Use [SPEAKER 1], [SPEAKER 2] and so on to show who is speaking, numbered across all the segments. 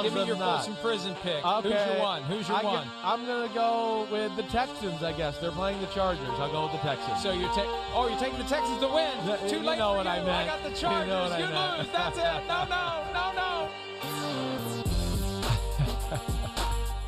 [SPEAKER 1] Give me your Folsom Prison pick.
[SPEAKER 2] Okay.
[SPEAKER 1] Who's your one? Who's your one?
[SPEAKER 2] I'm going to go with the Texans, I guess. They're playing the Chargers. I'll go with the Texans.
[SPEAKER 1] So you're taking the Texans to win. Too late
[SPEAKER 2] know
[SPEAKER 1] for
[SPEAKER 2] what
[SPEAKER 1] you.
[SPEAKER 2] I meant.
[SPEAKER 1] I got the Chargers. You lose. That's it. No.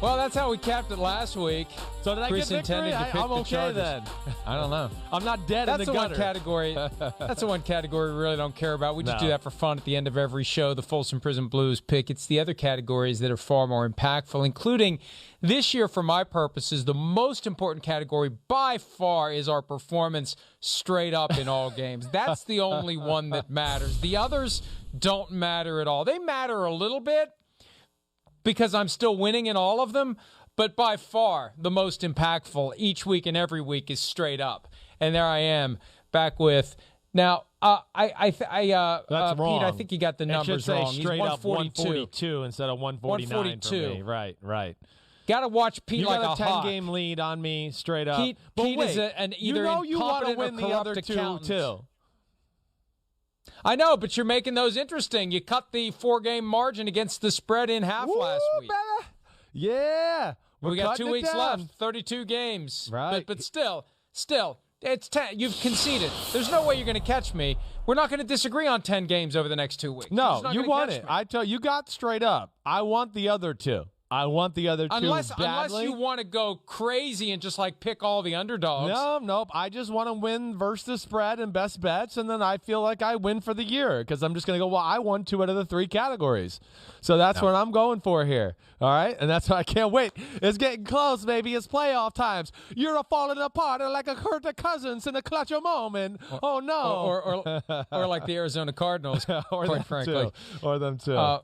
[SPEAKER 1] Well, that's how we capped it last week.
[SPEAKER 2] So did I
[SPEAKER 1] Chris
[SPEAKER 2] get victory?
[SPEAKER 1] intended to pick
[SPEAKER 2] I'm
[SPEAKER 1] the
[SPEAKER 2] okay
[SPEAKER 1] Chargers.
[SPEAKER 2] then.
[SPEAKER 1] I don't know.
[SPEAKER 2] I'm not dead in the gutter.
[SPEAKER 1] One category. That's the one category we really don't care about. We just do that for fun at the end of every show, the Folsom Prison Blues pick. It's the other categories that are far more impactful, including this year, for my purposes, the most important category by far is our performance straight up in all games. That's the only one that matters. The others don't matter at all. They matter a little bit because I'm still winning in all of them, but by far the most impactful each week and every week is straight up. And there I am back with now.
[SPEAKER 2] That's
[SPEAKER 1] wrong.
[SPEAKER 2] Pete,
[SPEAKER 1] I think you got the numbers
[SPEAKER 2] it should say
[SPEAKER 1] wrong.
[SPEAKER 2] Straight
[SPEAKER 1] He's
[SPEAKER 2] up 142 instead of 149
[SPEAKER 1] 142.
[SPEAKER 2] for me. Right.
[SPEAKER 1] Got to watch Pete
[SPEAKER 2] you
[SPEAKER 1] like
[SPEAKER 2] got
[SPEAKER 1] a
[SPEAKER 2] a
[SPEAKER 1] hawk.
[SPEAKER 2] 10-game lead on me, straight up.
[SPEAKER 1] Pete
[SPEAKER 2] wait,
[SPEAKER 1] is an either
[SPEAKER 2] you want to
[SPEAKER 1] incompetent
[SPEAKER 2] win
[SPEAKER 1] or
[SPEAKER 2] the
[SPEAKER 1] corrupt
[SPEAKER 2] other two
[SPEAKER 1] accountant.
[SPEAKER 2] too.
[SPEAKER 1] I know, but you're making those interesting. You cut the 4-game margin against the spread in half last week.
[SPEAKER 2] Better. Yeah.
[SPEAKER 1] We got 2 weeks
[SPEAKER 2] down.
[SPEAKER 1] left, 32 games.
[SPEAKER 2] Right.
[SPEAKER 1] But still, it's 10. You've conceded. There's no way you're going to catch me. We're not going to disagree on 10 games over the next 2 weeks.
[SPEAKER 2] No, you want
[SPEAKER 1] catch
[SPEAKER 2] it.
[SPEAKER 1] me.
[SPEAKER 2] I tell you got straight up. I want the other two.
[SPEAKER 1] Unless
[SPEAKER 2] badly.
[SPEAKER 1] you want to go crazy and just like pick all the underdogs.
[SPEAKER 2] Nope. I just want to win versus the spread and best bets, and then I feel like I win for the year because I'm just going to go, well, I won 2 out of the 3 categories. So that's what I'm going for here. All right? And that's what I can't wait. It's getting close, baby. It's playoff times. You're falling apart like a Kirk Cousins in a clutch of moment. Oh, no.
[SPEAKER 1] Or like the Arizona Cardinals, quite frankly.
[SPEAKER 2] Or them too.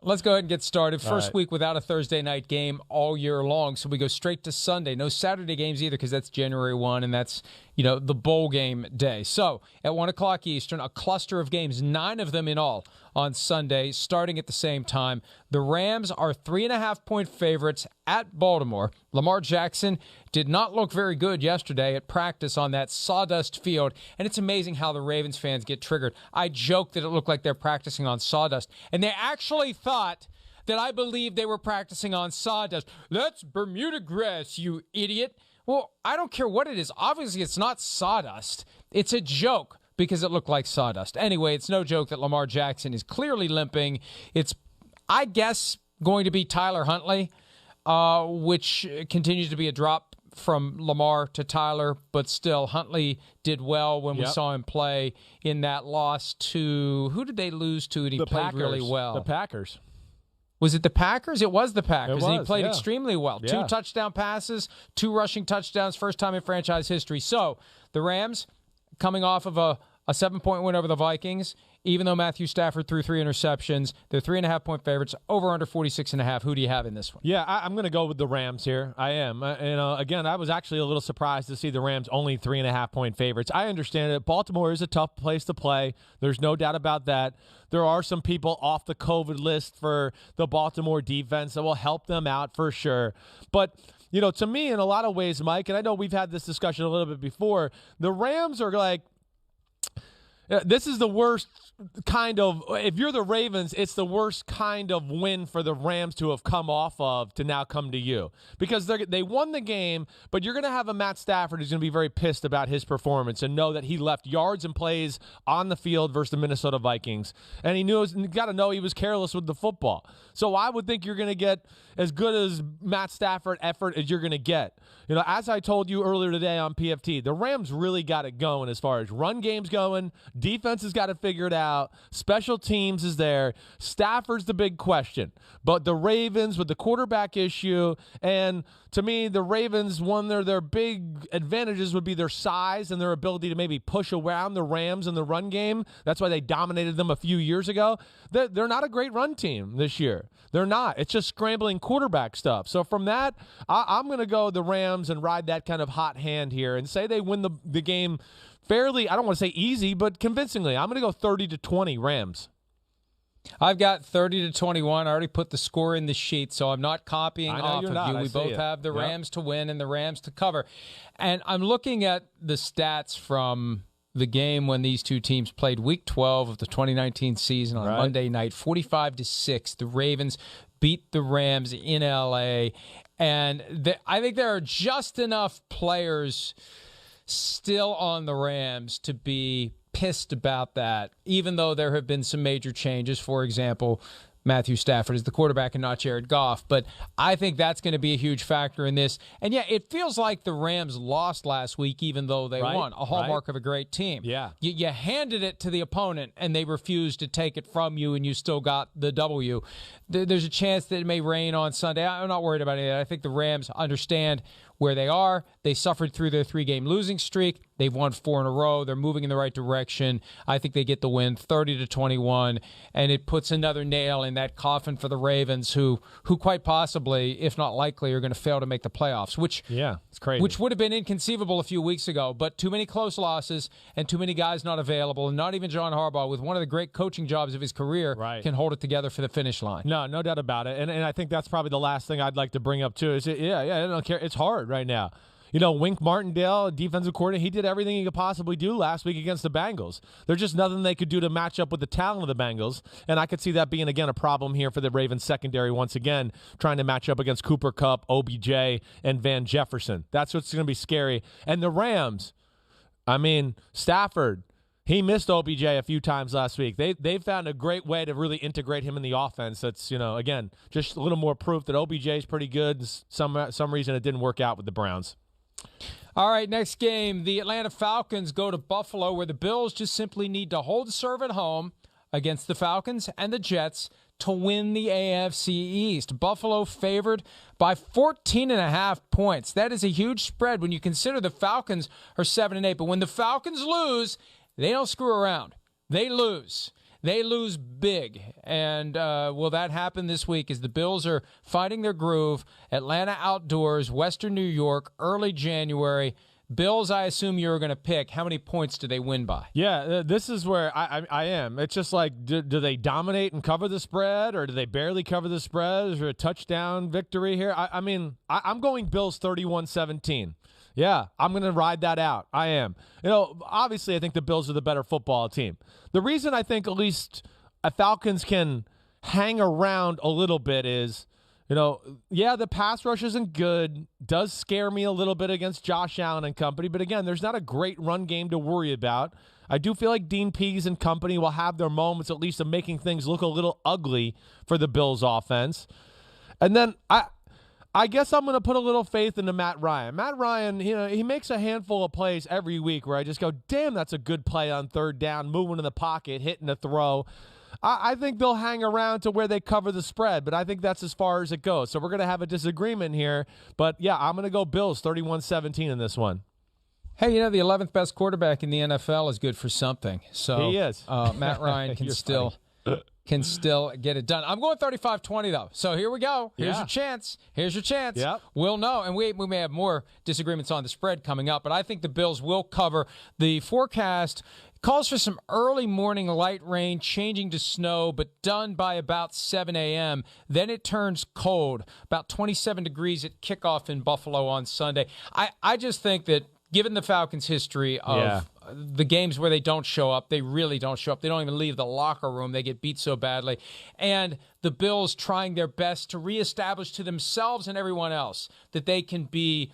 [SPEAKER 1] Let's go ahead and get started. First
[SPEAKER 2] right.
[SPEAKER 1] week without a Thursday night game all year long, so we go straight to Sunday. No Saturday games either because that's January 1, and that's, the bowl game day. So at 1 o'clock Eastern, a cluster of games, 9 of them in all on Sunday, starting at the same time. The Rams are 3.5-point favorites at Baltimore. Lamar Jackson did not look very good yesterday at practice on that sawdust field, and it's amazing how the Ravens fans get triggered. I joked that it looked like they're practicing on sawdust, and they actually thought that I believed they were practicing on sawdust. That's Bermudagrass, you idiot. Well, I don't care what it is. Obviously, it's not sawdust. It's a joke because it looked like sawdust. Anyway, it's no joke that Lamar Jackson is clearly limping. It's, I guess, going to be Tyler Huntley, which continues to be a drop from Lamar to Tyler, but still, Huntley did well when we saw him play in that loss to, who did they lose to? And he played really well.
[SPEAKER 2] The Packers.
[SPEAKER 1] Was it the Packers? It was the Packers.
[SPEAKER 2] And
[SPEAKER 1] he played extremely well.
[SPEAKER 2] Yeah.
[SPEAKER 1] 2 touchdown passes, 2 rushing touchdowns, first time in franchise history. So the Rams, coming off of a 7-point win over the Vikings, even though Matthew Stafford threw 3 interceptions, they're 3.5-point favorites, over under 46.5. Who do you have in this one?
[SPEAKER 2] Yeah, I'm going to go with the Rams here. I am. Again, I was actually a little surprised to see the Rams only 3.5-point favorites. I understand it. Baltimore is a tough place to play. There's no doubt about that. There are some people off the COVID list for the Baltimore defense that will help them out for sure. But, to me, in a lot of ways, Mike, and I know we've had this discussion a little bit before, the Rams are like, this is the worst kind of, if you're the Ravens, it's the worst kind of win for the Rams to have come off of to now come to you. Because they won the game, but you're going to have a Matt Stafford who's going to be very pissed about his performance and know that he left yards and plays on the field versus the Minnesota Vikings. And you got to know he was careless with the football. So I would think you're going to get as good as Matt Stafford effort as you're going to get. As I told you earlier today on PFT, the Rams really got it going as far as run game's going. Defense has got to figure it out. Special teams is there. Stafford's the big question. But the Ravens with the quarterback issue, and to me, the Ravens, one of their big advantages would be their size and their ability to maybe push around the Rams in the run game. That's why they dominated them a few years ago. They're not a great run team this year. They're not. It's just scrambling quarterback stuff. So from that, I'm going to go the Rams and ride that kind of hot hand here and say they win the game fairly, I don't want to say easy, but convincingly. I'm going to go 30-20 Rams.
[SPEAKER 1] I've got 30-21. I already put the score in the sheet, so I'm not copying off of you. We both have the Rams to win and the Rams to cover. And I'm looking at the stats from the game when these two teams played Week 12 of the 2019 season on Monday night, 45-6. The Ravens beat the Rams in L.A., and I think there are just enough players still on the Rams to be pissed about that, even though there have been some major changes. For example, Matthew Stafford is the quarterback and not Jared Goff. But I think that's going to be a huge factor in this. And, yeah, it feels like the Rams lost last week, even though they won. A hallmark of a great team.
[SPEAKER 2] Yeah.
[SPEAKER 1] You handed it to the opponent, and they refused to take it from you, and you still got the W. There's a chance that it may rain on Sunday. I'm not worried about it. I think the Rams understand where they are. They suffered through their 3-game losing streak. They've won 4 in a row. They're moving in the right direction. I think they get the win 30-21, and it puts another nail in that coffin for the Ravens, who quite possibly, if not likely, are going to fail to make the playoffs, which
[SPEAKER 2] it's crazy.
[SPEAKER 1] Which would have been inconceivable a few weeks ago, but too many close losses and too many guys not available, and not even John Harbaugh, with one of the great coaching jobs of his career, can hold it together for the finish line.
[SPEAKER 2] No doubt about it. And I think that's probably the last thing I'd like to bring up, too, is, I don't care. It's hard right now. Wink Martindale, defensive coordinator, he did everything he could possibly do last week against the Bengals. There's just nothing they could do to match up with the talent of the Bengals, and I could see that being, again, a problem here for the Ravens secondary once again, trying to match up against Cooper Kupp, OBJ, and Van Jefferson. That's what's going to be scary. And the Rams, Stafford, he missed OBJ a few times last week. They found a great way to really integrate him in the offense. That's, again, just a little more proof that OBJ is pretty good. Some reason it didn't work out with the Browns.
[SPEAKER 1] All right, next game, the Atlanta Falcons go to Buffalo, where the Bills just simply need to hold serve at home against the Falcons and the Jets to win the AFC East. Buffalo favored by 14.5 points. That is a huge spread when you consider the Falcons are 7-8. But when the Falcons lose, they don't screw around. They lose. They lose big. And will that happen this week as the Bills are finding their groove? Atlanta outdoors, Western New York, early January. Bills, I assume you're going to pick. How many points do they win by?
[SPEAKER 2] Yeah, this is where I am. It's just like, do they dominate and cover the spread, or do they barely cover the spread? Is there a touchdown victory here? I'm going Bills 31-17. Yeah, I'm going to ride that out. I am. Obviously, I think the Bills are the better football team. The reason I think at least Falcons can hang around a little bit is, the pass rush isn't good. Does scare me a little bit against Josh Allen and company. But again, there's not a great run game to worry about. I do feel like Dean Pease and company will have their moments, at least, of making things look a little ugly for the Bills offense. And then I guess I'm going to put a little faith into Matt Ryan. Matt Ryan, he makes a handful of plays every week where I just go, damn, that's a good play on third down, moving in the pocket, hitting a throw. I think they'll hang around to where they cover the spread, but I think that's as far as it goes. So we're going to have a disagreement here. But, yeah, I'm going to go Bills 31-17 in this one.
[SPEAKER 1] Hey, the 11th best quarterback in the NFL is good for something. So
[SPEAKER 2] he is.
[SPEAKER 1] Matt Ryan can still get it done. I'm going 35-20, though. So here we go. Here's your chance.
[SPEAKER 2] Yep.
[SPEAKER 1] We'll know. And we may have more disagreements on the spread coming up, but I think the Bills will cover. The forecast calls for some early morning light rain, changing to snow, but done by about 7 a.m. Then it turns cold, about 27 degrees at kickoff in Buffalo on Sunday. I just think that given the Falcons' history of the games where they don't show up, they really don't show up. They don't even leave the locker room. They get beat so badly. And the Bills trying their best to reestablish to themselves and everyone else that they can be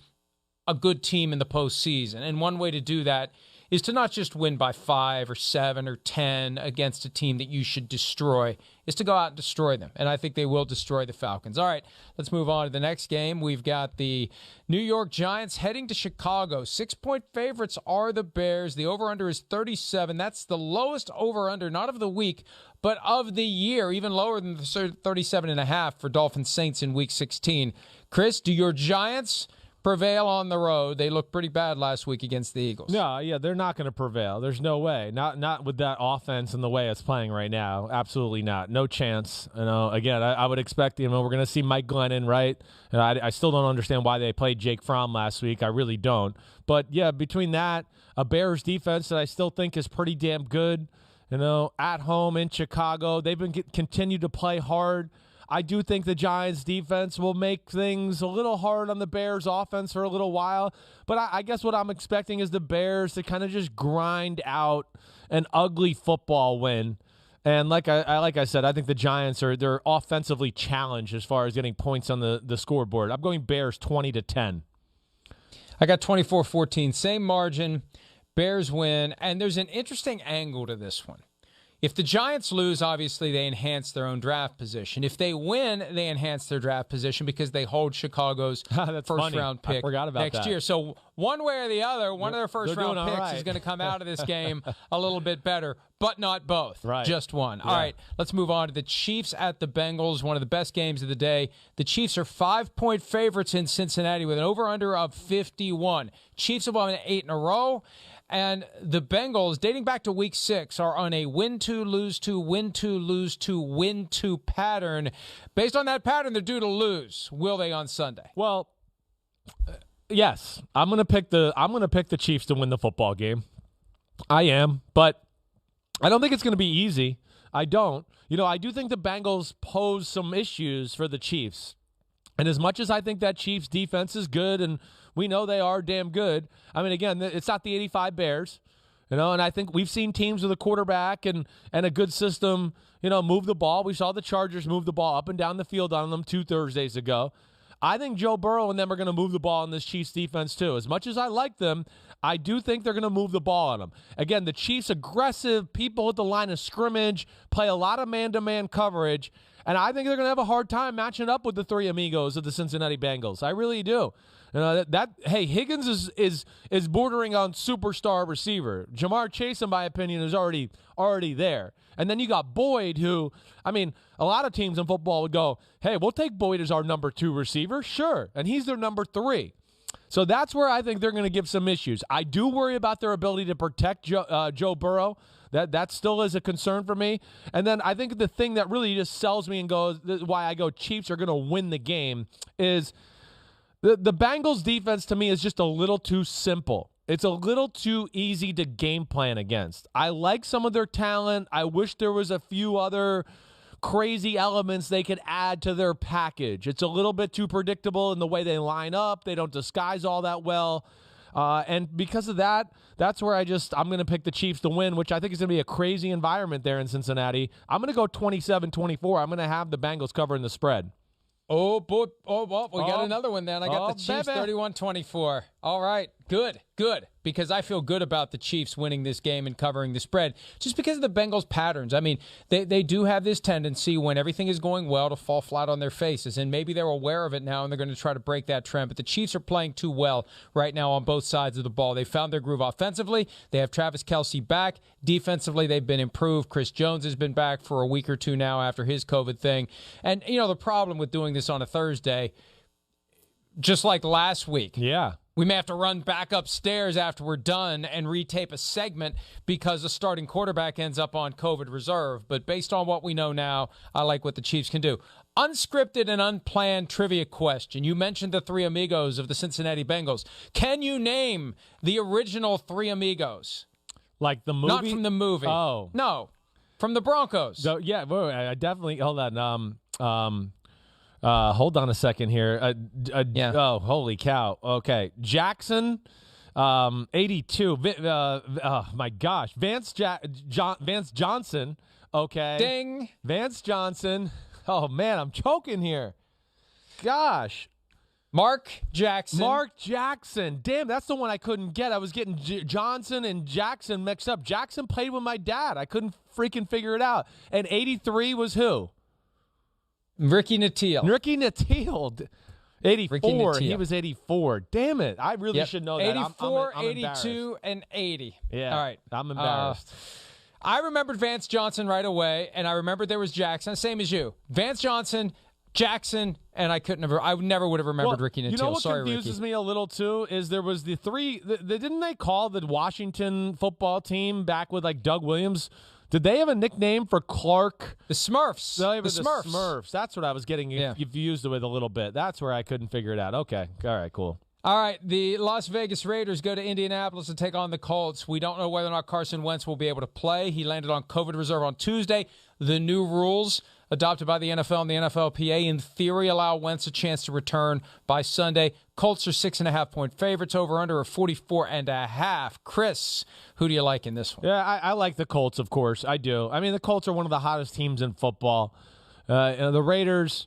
[SPEAKER 1] a good team in the postseason. And one way to do that is to not just win by 5 or 7 or 10 against a team that you should destroy, is to go out and destroy them. And I think they will destroy the Falcons. All right, let's move on to the next game. We've got the New York Giants heading to Chicago. 6-point favorites are the Bears. The over-under is 37. That's the lowest over-under, not of the week, but of the year, even lower than the 37.5 for Dolphins Saints in Week 16. Chris, do your Giants prevail on the road? They looked pretty bad last week against the Eagles.
[SPEAKER 2] No, yeah, they're not going to prevail. There's no way. Not with that offense and the way it's playing right now. Absolutely not. No chance. Again, I would expect, we're going to see Mike Glennon, right? And I still don't understand why they played Jake Fromm last week. I really don't. But, yeah, between that, a Bears defense that I still think is pretty damn good, at home in Chicago. They've been continue to play hard. I do think the Giants defense will make things a little hard on the Bears offense for a little while. But I guess what I'm expecting is the Bears to kind of just grind out an ugly football win. And like I said, I think the Giants they're offensively challenged as far as getting points on the scoreboard. I'm going Bears 20-10.
[SPEAKER 1] I got 24-14, same margin. Bears win, and there's an interesting angle to this one. If the Giants lose, obviously they enhance their own draft position. If they win, they enhance their draft position because they hold Chicago's first-round pick next year. So one way or the other, one of their first-round picks is going to come out of this game a little bit better, but not both.
[SPEAKER 2] Right.
[SPEAKER 1] Just one. Yeah. All right, let's move on to the Chiefs at the Bengals, one of the best games of the day. The Chiefs are 5-point favorites in Cincinnati with an over-under of 51. Chiefs have won 8 in a row. And the Bengals, dating back to week 6, are on a win-2, lose-2, win-2, lose-2, win-2 pattern. Based on that pattern, they're due to lose. Will they on Sunday?
[SPEAKER 2] Well, yes. I'm gonna pick the Chiefs to win the football game. I am, but I don't think it's gonna be easy. I don't. I do think the Bengals pose some issues for the Chiefs. And as much as I think that Chiefs defense is good, and we know they are damn good, I mean, again, it's not the 85 Bears, and I think we've seen teams with a quarterback and a good system, move the ball. We saw the Chargers move the ball up and down the field on them 2 Thursdays ago. I think Joe Burrow and them are going to move the ball on this Chiefs defense too. As much as I like them, I do think they're going to move the ball on them. Again, the Chiefs aggressive, people at the line of scrimmage, play a lot of man-to-man coverage, and I think they're going to have a hard time matching up with the three amigos of the Cincinnati Bengals. I really do. Higgins is bordering on superstar receiver. Jamar Chase, in my opinion, is already there. And then you got Boyd, who, I mean, a lot of teams in football would go, hey, we'll take Boyd as our number 2 receiver. Sure. And he's their number 3. So that's where I think they're going to give some issues. I do worry about their ability to protect Joe Burrow. That still is a concern for me. And then I think the thing that really just sells me and goes why I go Chiefs are going to win the game is the Bengals defense to me is just a little too simple. It's a little too easy to game plan against. I like some of their talent. I wish there was a few other crazy elements they could add to their package. It's a little bit too predictable in the way they line up. They don't disguise all that well. And because of that, that's where I'm going to pick the Chiefs to win, which I think is going to be a crazy environment there in Cincinnati. I'm going to go 27-24. I'm going to have the Bengals covering the spread.
[SPEAKER 1] Oh, boy. We got another one then. I got the Chiefs 31-24. All right. Good. Because I feel good about the Chiefs winning this game and covering the spread just because of the Bengals' patterns. I mean, they do have this tendency when everything is going well to fall flat on their faces, and maybe they're aware of it now and they're going to try to break that trend. But the Chiefs are playing too well right now on both sides of the ball. They found their groove offensively. They have Travis Kelce back. Defensively, they've been improved. Chris Jones has been back for a week or two now after his COVID thing. And, the problem with doing this on a Thursday, just like last week.
[SPEAKER 2] Yeah.
[SPEAKER 1] We may have to run back upstairs after we're done and retape a segment because the starting quarterback ends up on COVID reserve. But based on what we know now, I like what the Chiefs can do. Unscripted and unplanned trivia question. You mentioned the three amigos of the Cincinnati Bengals. Can you name the original three amigos?
[SPEAKER 2] Like the movie?
[SPEAKER 1] Not from the movie.
[SPEAKER 2] Oh.
[SPEAKER 1] No, from the Broncos.
[SPEAKER 2] So, yeah, I definitely, hold on. Hold on a second here.
[SPEAKER 1] Yeah.
[SPEAKER 2] Oh, holy cow. Okay. Jackson, 82. Oh, my gosh. Vance Johnson. Okay.
[SPEAKER 1] Ding.
[SPEAKER 2] Vance Johnson. Oh, man, I'm choking here. Gosh.
[SPEAKER 1] Mark Jackson. Damn,
[SPEAKER 2] that's the one I couldn't get. I was getting Johnson and Jackson mixed up. Jackson played with my dad. I couldn't freaking figure it out. And 83 was who?
[SPEAKER 1] Ricky Nattiel.
[SPEAKER 2] 84. He was 84. Damn it. I really should know that.
[SPEAKER 1] 84,
[SPEAKER 2] I'm
[SPEAKER 1] 82, and 80.
[SPEAKER 2] Yeah.
[SPEAKER 1] All right.
[SPEAKER 2] I'm embarrassed.
[SPEAKER 1] I remembered Vance Johnson right away, and I remembered there was Jackson, same as you. Vance Johnson, Jackson, and I never would have remembered Ricky Nattiel.
[SPEAKER 2] You know what
[SPEAKER 1] Sorry,
[SPEAKER 2] confuses
[SPEAKER 1] Ricky.
[SPEAKER 2] me a little, too, is there was the three, didn't they call the Washington football team back with, like, Doug Williams? Did they have a nickname for Clark?
[SPEAKER 1] The Smurfs.
[SPEAKER 2] The Smurfs. That's what I was getting confused with a little bit. That's where I couldn't figure it out. Okay. All right, cool.
[SPEAKER 1] All right, the Las Vegas Raiders go to Indianapolis to take on the Colts. We don't know whether or not Carson Wentz will be able to play. He landed on COVID reserve on Tuesday. The new rules adopted by the NFL and the NFLPA, in theory, allow Wentz a chance to return by Sunday. Colts are 6.5-point favorites. Over under a 44.5. Chris, who do you like in this one?
[SPEAKER 2] Yeah, I like the Colts, of course. I do. I mean, the Colts are one of the hottest teams in football. The Raiders,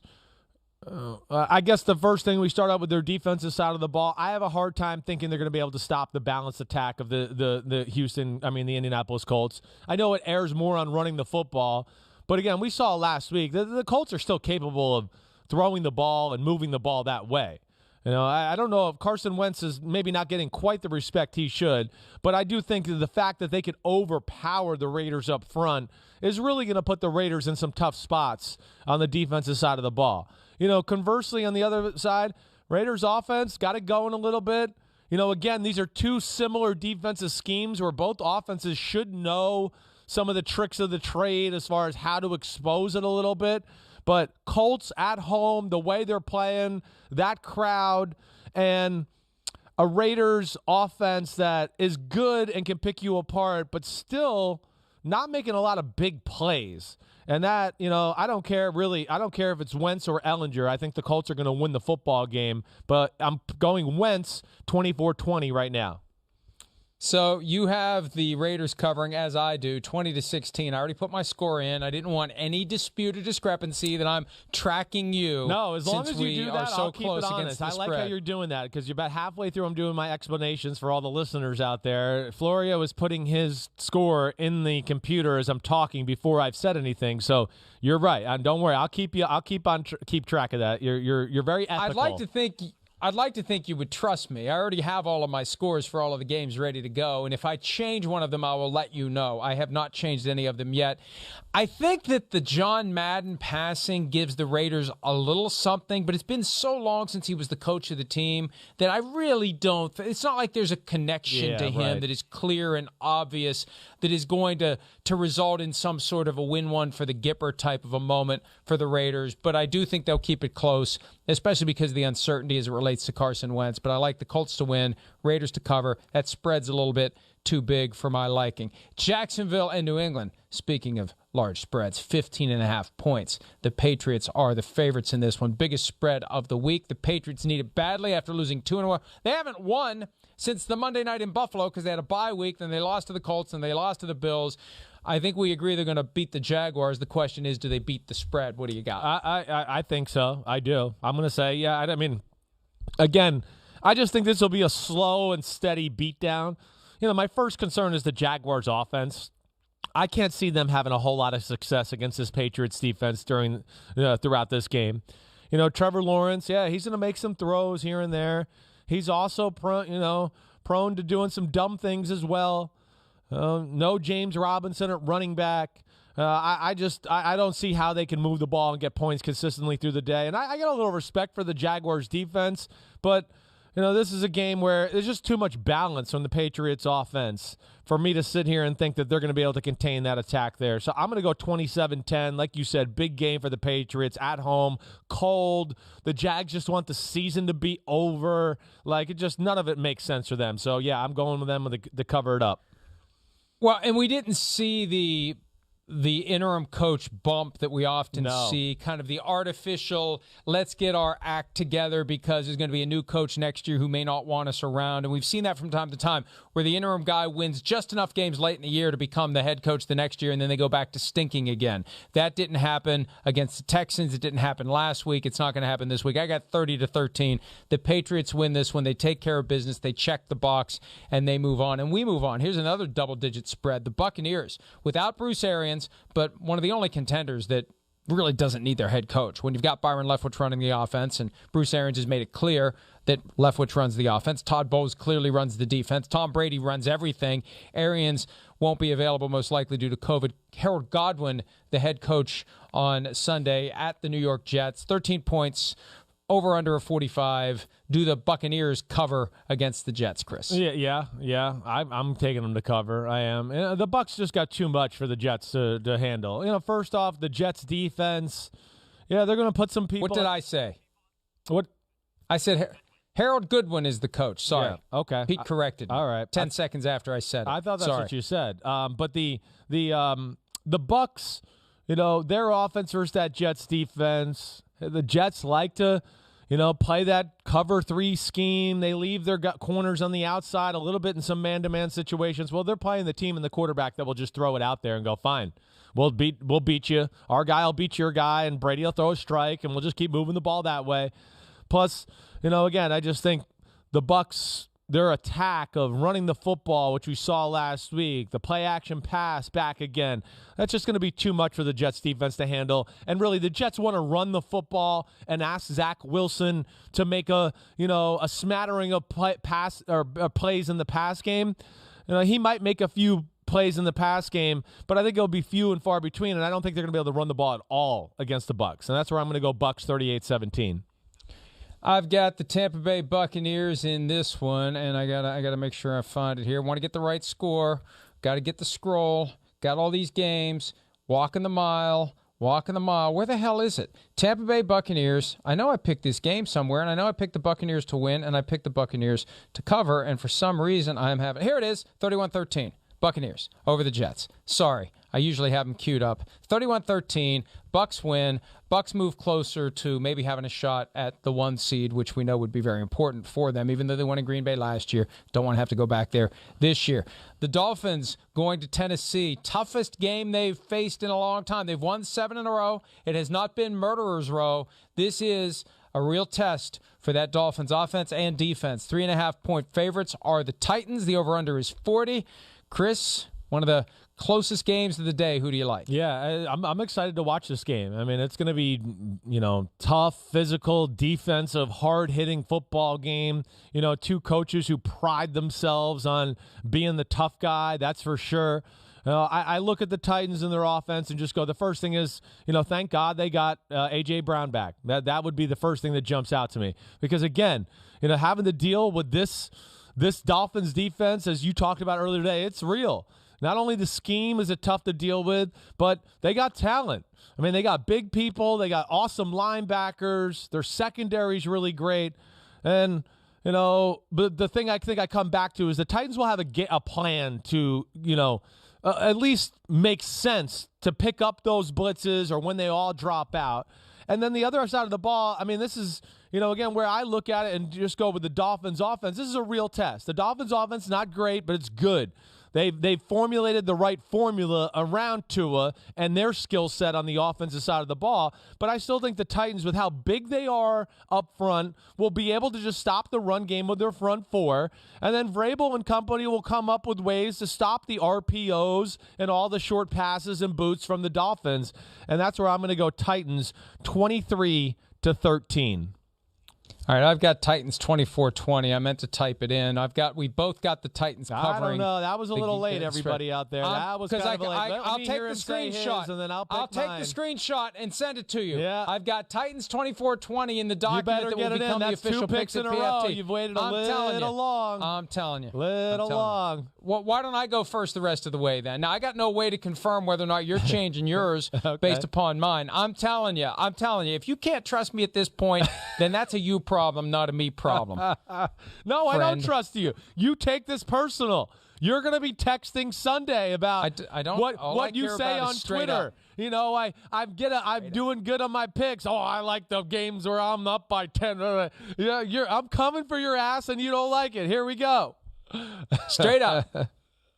[SPEAKER 2] I guess the first thing we start out with their defensive side of the ball. I have a hard time thinking they're going to be able to stop the balanced attack of the Indianapolis Colts. I know it airs more on running the football, but again, we saw last week the Colts are still capable of throwing the ball and moving the ball that way. You know, I don't know if Carson Wentz is maybe not getting quite the respect he should, but I do think that the fact that they could overpower the Raiders up front is really going to put the Raiders in some tough spots on the defensive side of the ball. You know, conversely, on the other side, Raiders offense got it going a little bit. You know, again, these are two similar defensive schemes where both offenses should know some of the tricks of the trade as far as how to expose it a little bit. But Colts at home, the way they're playing, that crowd, and a Raiders offense that is good and can pick you apart, but still not making a lot of big plays. And that, you know, I don't care if it's Wentz or Ellinger. I think the Colts are going to win the football game, but I'm going Wentz 24-20 right now.
[SPEAKER 1] So you have the Raiders covering, as I do, 20-16. I already put my score in. I didn't want any dispute or discrepancy that I'm tracking you.
[SPEAKER 2] No, as long as you do that,
[SPEAKER 1] so
[SPEAKER 2] I'll keep it honest. I like how you're doing that because you're about halfway through. I'm doing my explanations for all the listeners out there. Florio is putting his score in the computer as I'm talking before I've said anything. So you're right. And don't worry, I'll keep track of that. You're very ethical.
[SPEAKER 1] I'd like to think you would trust me. I already have all of my scores for all of the games ready to go, and if I change one of them, I will let you know. I have not changed any of them yet. I think that the John Madden passing gives the Raiders a little something, but it's been so long since he was the coach of the team that I really don't. It's not like there's a connection to him that is clear and obvious that is going to result in some sort of a win-one for the Gipper type of a moment for the Raiders. But I do think they'll keep it close, especially because of the uncertainty as it relates to Carson Wentz. But I like the Colts to win, Raiders to cover. That spread's a little bit too big for my liking. Jacksonville and New England, speaking of large spreads, 15.5 points. The Patriots are the favorites in this one. Biggest spread of the week. The Patriots need it badly after losing 2 in a row. They haven't won since the Monday night in Buffalo because they had a bye week, then they lost to the Colts, and they lost to the Bills. I think we agree they're going to beat the Jaguars. The question is, do they beat the spread? What do you got?
[SPEAKER 2] I think so. I do. I'm going to say, yeah. I mean, again, I just think this will be a slow and steady beatdown. You know, my first concern is the Jaguars' offense. I can't see them having a whole lot of success against this Patriots defense throughout this game. You know, Trevor Lawrence, yeah, he's going to make some throws here and there. He's also prone to doing some dumb things as well. No James Robinson at running back. I don't see how they can move the ball and get points consistently through the day. And I got a little respect for the Jaguars defense, but you know, this is a game where there's just too much balance from the Patriots offense for me to sit here and think that they're going to be able to contain that attack there. So I'm going to go 27-10. Like you said, big game for the Patriots at home, cold. The Jags just want the season to be over. Like, none of it makes sense for them. So, yeah, I'm going with them to cover it up.
[SPEAKER 1] Well, and we didn't see the interim coach bump that we often see, kind of the artificial, let's get our act together because there's going to be a new coach next year who may not want us around. And we've seen that from time to time where the interim guy wins just enough games late in the year to become the head coach the next year, and then they go back to stinking again. That didn't happen against the Texans. It didn't happen last week. It's not going to happen this week. I got 30-13. The Patriots win this when they take care of business. They check the box, and they move on. And we move on. Here's another double-digit spread. The Buccaneers, without Bruce Arians, but one of the only contenders that really doesn't need their head coach. When you've got Byron Leftwich running the offense, and Bruce Arians has made it clear that Leftwich runs the offense. Todd Bowles clearly runs the defense. Tom Brady runs everything. Arians won't be available most likely due to COVID. Harold Godwin, the head coach on Sunday at the New York Jets. 13 points, over under a 45. Do the Buccaneers cover against the Jets, Chris?
[SPEAKER 2] Yeah. I'm taking them to cover. I am. The Bucs just got too much for the Jets to handle. You know, first off, the Jets defense. Yeah, they're going to put some people.
[SPEAKER 1] What did I say?
[SPEAKER 2] What?
[SPEAKER 1] I said
[SPEAKER 2] Harold Goodwin is the coach. Sorry.
[SPEAKER 1] Yeah, okay.
[SPEAKER 2] Pete corrected me.
[SPEAKER 1] All right.
[SPEAKER 2] 10 seconds after I said it.
[SPEAKER 1] I thought that's
[SPEAKER 2] Sorry.
[SPEAKER 1] what you said. But the Bucs, their offense versus that Jets defense. The Jets like to, play that cover 3 scheme. They leave their corners on the outside a little bit in some man-to-man situations. Well, they're playing the team and the quarterback that will just throw it out there and go, fine, we'll beat you. Our guy will beat your guy, and Brady will throw a strike, and we'll just keep moving the ball that way. Plus, again, I just think the Bucs, their attack of running the football, which we saw last week, the play-action pass back again, that's just going to be too much for the Jets defense to handle. And really, the Jets want to run the football and ask Zach Wilson to make a smattering of plays in the pass game. He might make a few plays in the pass game, but I think it'll be few and far between, and I don't think they're going to be able to run the ball at all against the Bucs. And that's where I'm going to go Bucs 38-17.
[SPEAKER 2] I've got the Tampa Bay Buccaneers in this one, and I gotta make sure I find it here. Want to get the right score. Got to get the scroll. Got all these games. Walking the mile. Where the hell is it? Tampa Bay Buccaneers. I know I picked this game somewhere, and I know I picked the Buccaneers to win, and I picked the Buccaneers to cover, and for some reason I am having... Here it is, 31-13. Buccaneers over the Jets. Sorry, I usually have them queued up. 31-13, Bucs win. Bucs move closer to maybe having a shot at the 1 seed, which we know would be very important for them, even though they won in Green Bay last year. Don't want to have to go back there this year. The Dolphins going to Tennessee. Toughest game they've faced in a long time. They've won 7 in a row. It has not been murderer's row. This is a real test for that Dolphins offense and defense. 3.5-point favorites are the Titans. The over-under is 40. Chris, one of the closest games of the day. Who do you like?
[SPEAKER 1] Yeah, I'm excited to watch this game. I mean, it's going to be, tough, physical, defensive, hard-hitting football game. 2 coaches who pride themselves on being the tough guy, that's for sure. I look at the Titans and their offense and just go, the first thing is, thank God they got A.J. Brown back. That would be the first thing that jumps out to me. Because, again, having to deal with this Dolphins defense, as you talked about earlier today, it's real. Not only the scheme is it tough to deal with, but they got talent. I mean, they got big people. They got awesome linebackers. Their secondary's really great. And, but the thing I think I come back to is the Titans will have a plan to, at least make sense to pick up those blitzes or when they all drop out. And then the other side of the ball, I mean, this is, again, where I look at it and just go with the Dolphins offense. This is a real test. The Dolphins offense, not great, but it's good. They've formulated the right formula around Tua and their skill set on the offensive side of the ball. But I still think the Titans, with how big they are up front, will be able to just stop the run game with their front 4. And then Vrabel and company will come up with ways to stop the RPOs and all the short passes and boots from the Dolphins. And that's where I'm going to go Titans 23-13.
[SPEAKER 2] All right, I've got Titans 24-20. I meant to type it in. We both got the Titans covering.
[SPEAKER 1] I don't know. That was a little late, everybody out there. That was kind of late.
[SPEAKER 2] I'll take the screenshot,
[SPEAKER 1] and then I'll
[SPEAKER 2] take the screenshot and send it to you.
[SPEAKER 1] Yeah.
[SPEAKER 2] I've got Titans 24-20 in the document that will become the official
[SPEAKER 1] picks in a row. You've waited a little long.
[SPEAKER 2] I'm telling you.
[SPEAKER 1] Little long.
[SPEAKER 2] Well, why don't I go first the rest of the way then? Now, I got no way to confirm whether or not you're changing yours based upon mine. I'm telling you. If you can't trust me at this point, then that's a you problem, not a me problem.
[SPEAKER 1] No, I don't trust you. You take this personal. You're going to be texting Sunday about what you say on Twitter. I'm doing good on my picks. Oh, I like the games where I'm up by 10. I'm coming for your ass, and you don't like it. Here we go.
[SPEAKER 2] Straight up.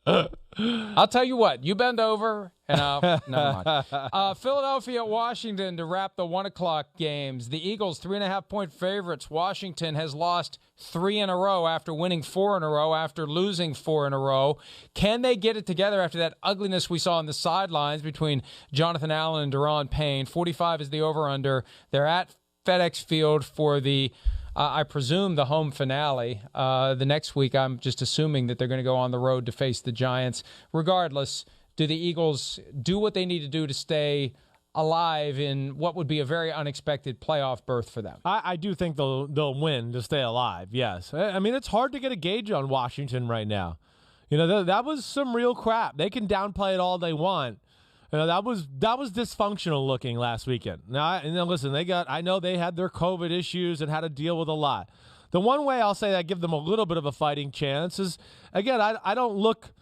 [SPEAKER 2] I'll tell you what. You bend over, and never mind. Philadelphia, Washington to wrap the 1 o'clock games. The Eagles 3.5-point favorites. Washington has lost 3 in a row after winning 4 in a row, after losing 4 in a row. Can they get it together after that ugliness we saw on the sidelines between Jonathan Allen and Daron Payne? 45 is the over-under. They're at FedEx Field for the I presume the home finale. The next week, I'm just assuming that they're going to go on the road to face the Giants. Regardless, do the Eagles do what they need to do to stay alive in what would be a very unexpected playoff berth for them?
[SPEAKER 1] I do think they'll win to stay alive, yes. I mean, it's hard to get a gauge on Washington right now. That was some real crap. They can downplay it all they want. That was dysfunctional looking last weekend. Now listen, I know they had their COVID issues and had to deal with a lot.
[SPEAKER 2] The one way I'll say I give them a little bit of a fighting chance is, again, I don't look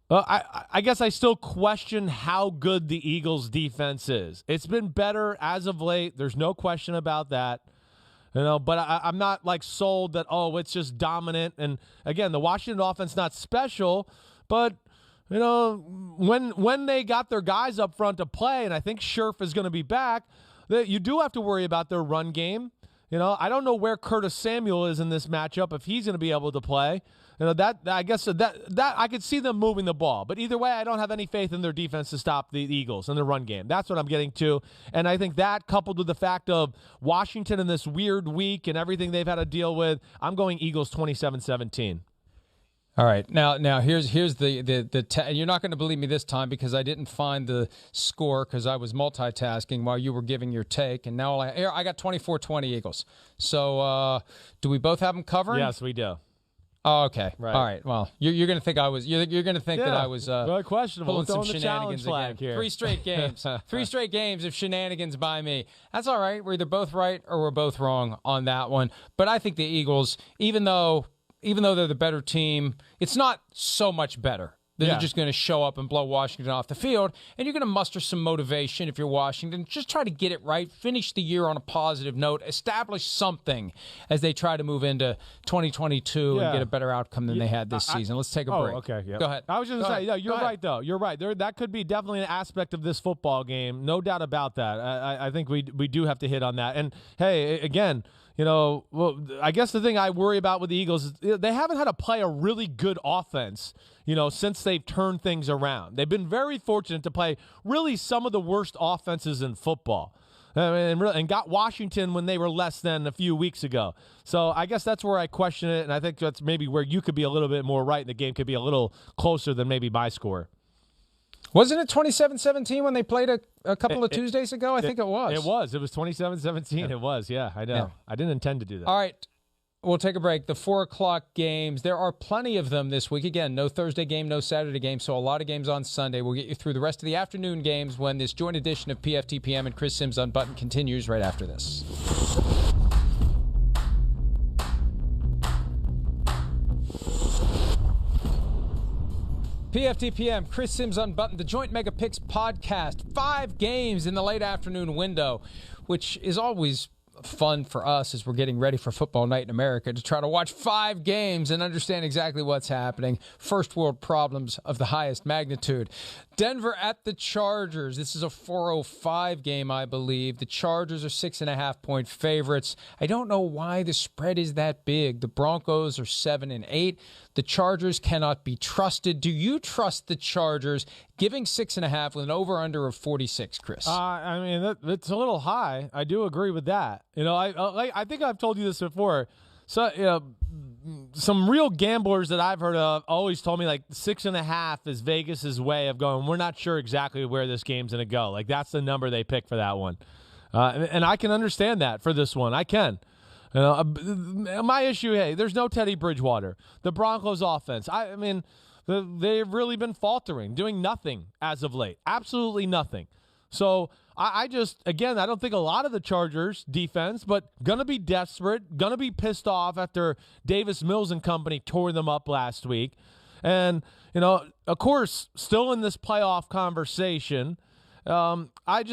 [SPEAKER 2] I guess I still question how good the Eagles' defense is. It's been better as of late. There's no question about that. But I'm not like sold that, it's just dominant. And again, the Washington offense not special, but when they got their guys up front to play, and I think Scherf is going to be back, you do have to worry about their run game. I don't know where Curtis Samuel is in this matchup, if he's going to be able to play. I guess that I could see them moving the ball. But either way, I don't have any faith in their defense to stop the Eagles in the run game. That's what I'm getting to. And I think that, coupled with the fact of Washington in this weird week and everything they've had to deal with, I'm going Eagles 27-17.
[SPEAKER 1] All right. Now here's the you're not going to believe me this time because I didn't find the score because I was multitasking while you were giving your take, and now I got 24-20 Eagles. So do we both have them covering?
[SPEAKER 2] Yes, we do.
[SPEAKER 1] Oh, okay.
[SPEAKER 2] Right.
[SPEAKER 1] All right. Well, you're going to think I was you're going to think that I was
[SPEAKER 2] very questionable.
[SPEAKER 1] pulling some shenanigans again.
[SPEAKER 2] Here.
[SPEAKER 1] 3 straight games. 3 straight games of shenanigans by me. That's all right. We're either both right or we're both wrong on that one. But I think the Eagles, even though they're the better team, it's not so much better. They're just going to show up and blow Washington off the field, and you're going to muster some motivation if you're Washington. Just try to get it right, finish the year on a positive note, establish something as they try to move into 2022 and get a better outcome than they had this season. Let's take a break.
[SPEAKER 2] Okay. Yep.
[SPEAKER 1] Go ahead.
[SPEAKER 2] I was just going to say, you're right, though. You're right. That could be definitely an aspect of this football game. No doubt about that. I think we do have to hit on that. And, hey, again, I guess the thing I worry about with the Eagles is they haven't had to play a really good offense, since they've turned things around. They've been very fortunate to play really some of the worst offenses in football. And got Washington when they were less than a few weeks ago. So I guess that's where I question it, and I think that's maybe where you could be a little bit more right, and the game could be a little closer than maybe my score.
[SPEAKER 1] Wasn't it 27-17 when they played a couple of Tuesdays ago? I think it was.
[SPEAKER 2] It was. It was 27-17. Yeah. It was. Yeah, I know. Yeah. I didn't intend to do that.
[SPEAKER 1] All right. We'll take a break. The 4 o'clock games, there are plenty of them this week. Again, no Thursday game, no Saturday game, so a lot of games on Sunday. We'll get you through the rest of the afternoon games when this joint edition of PFTPM and Chris Simms Unbuttoned continues right after this. PFTPM, Chris Simms Unbuttoned, the Joint Mega Picks podcast. 5 games in the late afternoon window, which is always fun for us as we're getting ready for football night in America to try to watch 5 games and understand exactly what's happening. First world problems of the highest magnitude. Denver at the Chargers. This is a 4:05 game, I believe. The Chargers are 6.5-point favorites. I don't know why the spread is that big. The Broncos are 7-8. The Chargers cannot be trusted. Do you trust the Chargers giving 6.5 with an over/under of 46, Chris?
[SPEAKER 2] I mean, it's a little high. I do agree with that. I think I've told you this before. So, some real gamblers that I've heard of always told me like 6.5 is Vegas's way of going, we're not sure exactly where this game's going to go. Like, that's the number they pick for that one. And I can understand that for this one. I can. My issue, there's no Teddy Bridgewater. The Broncos offense, I mean, they've really been faltering, doing nothing as of late. Absolutely nothing. So I don't think a lot of the Chargers defense, but going to be desperate, going to be pissed off after Davis Mills and company tore them up last week. And, of course, still in this playoff conversation, I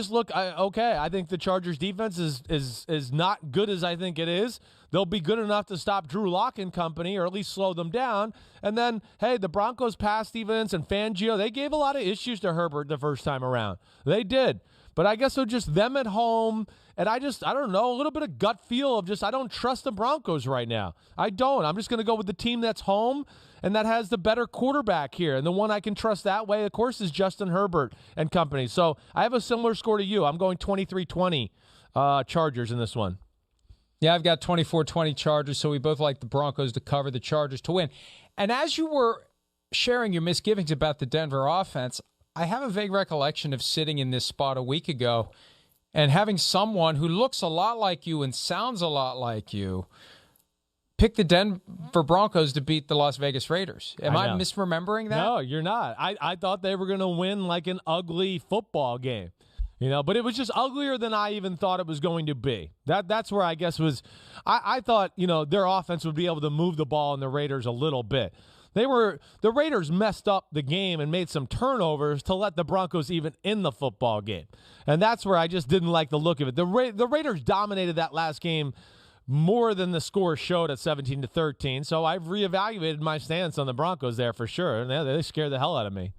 [SPEAKER 2] think the Chargers defense is not good as I think it is. They'll be good enough to stop Drew Lock and company, or at least slow them down. And then, the Broncos pass defense and Fangio, they gave a lot of issues to Herbert the first time around. They did. But I guess they're just them at home. And I don't know, a little bit of gut feel of I don't trust the Broncos right now. I don't. I'm just going to go with the team that's home and that has the better quarterback here. And the one I can trust that way, of course, is Justin Herbert and company. So I have a similar score to you. I'm going 23-20 Chargers in this one.
[SPEAKER 1] Yeah, I've got 24-20 Chargers, so we both like the Broncos to cover, the Chargers to win. And as you were sharing your misgivings about the Denver offense, I have a vague recollection of sitting in this spot a week ago and having someone who looks a lot like you and sounds a lot like you pick the Denver Broncos to beat the Las Vegas Raiders. Am I misremembering that?
[SPEAKER 2] No, you're not. I thought they were going to win like an ugly football game. But it was just uglier than I even thought it was going to be. That's where I guess I thought, their offense would be able to move the ball in the Raiders a little bit. The Raiders messed up the game and made some turnovers to let the Broncos even in the football game. And that's where I just didn't like the look of it. The Raiders dominated that last game more than the score showed at 17-13. So I've reevaluated my stance on the Broncos there for sure. And they scared the hell out of me.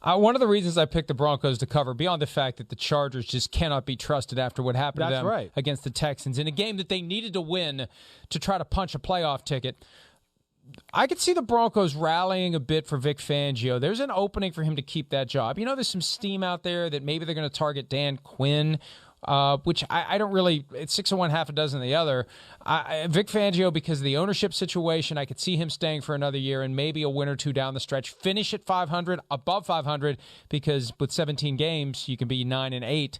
[SPEAKER 1] One of the reasons I picked the Broncos to cover, beyond the fact that the Chargers just cannot be trusted after what happened to them against the Texans in a game that they needed to win to try to punch a playoff ticket, I could see the Broncos rallying a bit for Vic Fangio. There's an opening for him to keep that job. There's some steam out there that maybe they're going to target Dan Quinn, which I don't really, it's 6 of one, half a dozen of the other. Vic Fangio, because of the ownership situation, I could see him staying for another year and maybe a win or two down the stretch. Finish at 500, above 500, because with 17 games, you can be 9-8.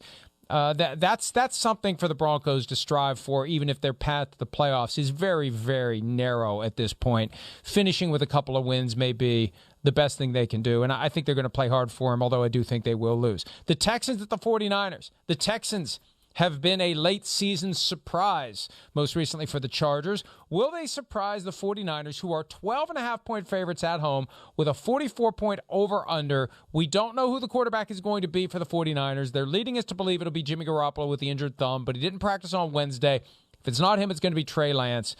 [SPEAKER 1] That's something for the Broncos to strive for, even if their path to the playoffs is very, very narrow at this point. Finishing with a couple of wins may be the best thing they can do, and I think they're going to play hard for them, although I do think they will lose. The Texans at the 49ers. The Texans have been a late-season surprise, most recently for the Chargers. Will they surprise the 49ers, who are 12.5-point favorites at home with a 44-point over-under? We don't know who the quarterback is going to be for the 49ers. They're leading us to believe it'll be Jimmy Garoppolo with the injured thumb, but he didn't practice on Wednesday. If it's not him, it's going to be Trey Lance.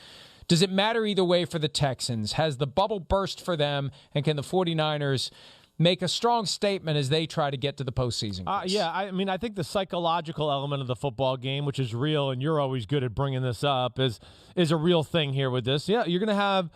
[SPEAKER 1] Does it matter either way for the Texans? Has the bubble burst for them, and can the 49ers make a strong statement as they try to get to the postseason?
[SPEAKER 2] I think the psychological element of the football game, which is real, and you're always good at bringing this up, is a real thing here with this. Yeah, you're going to have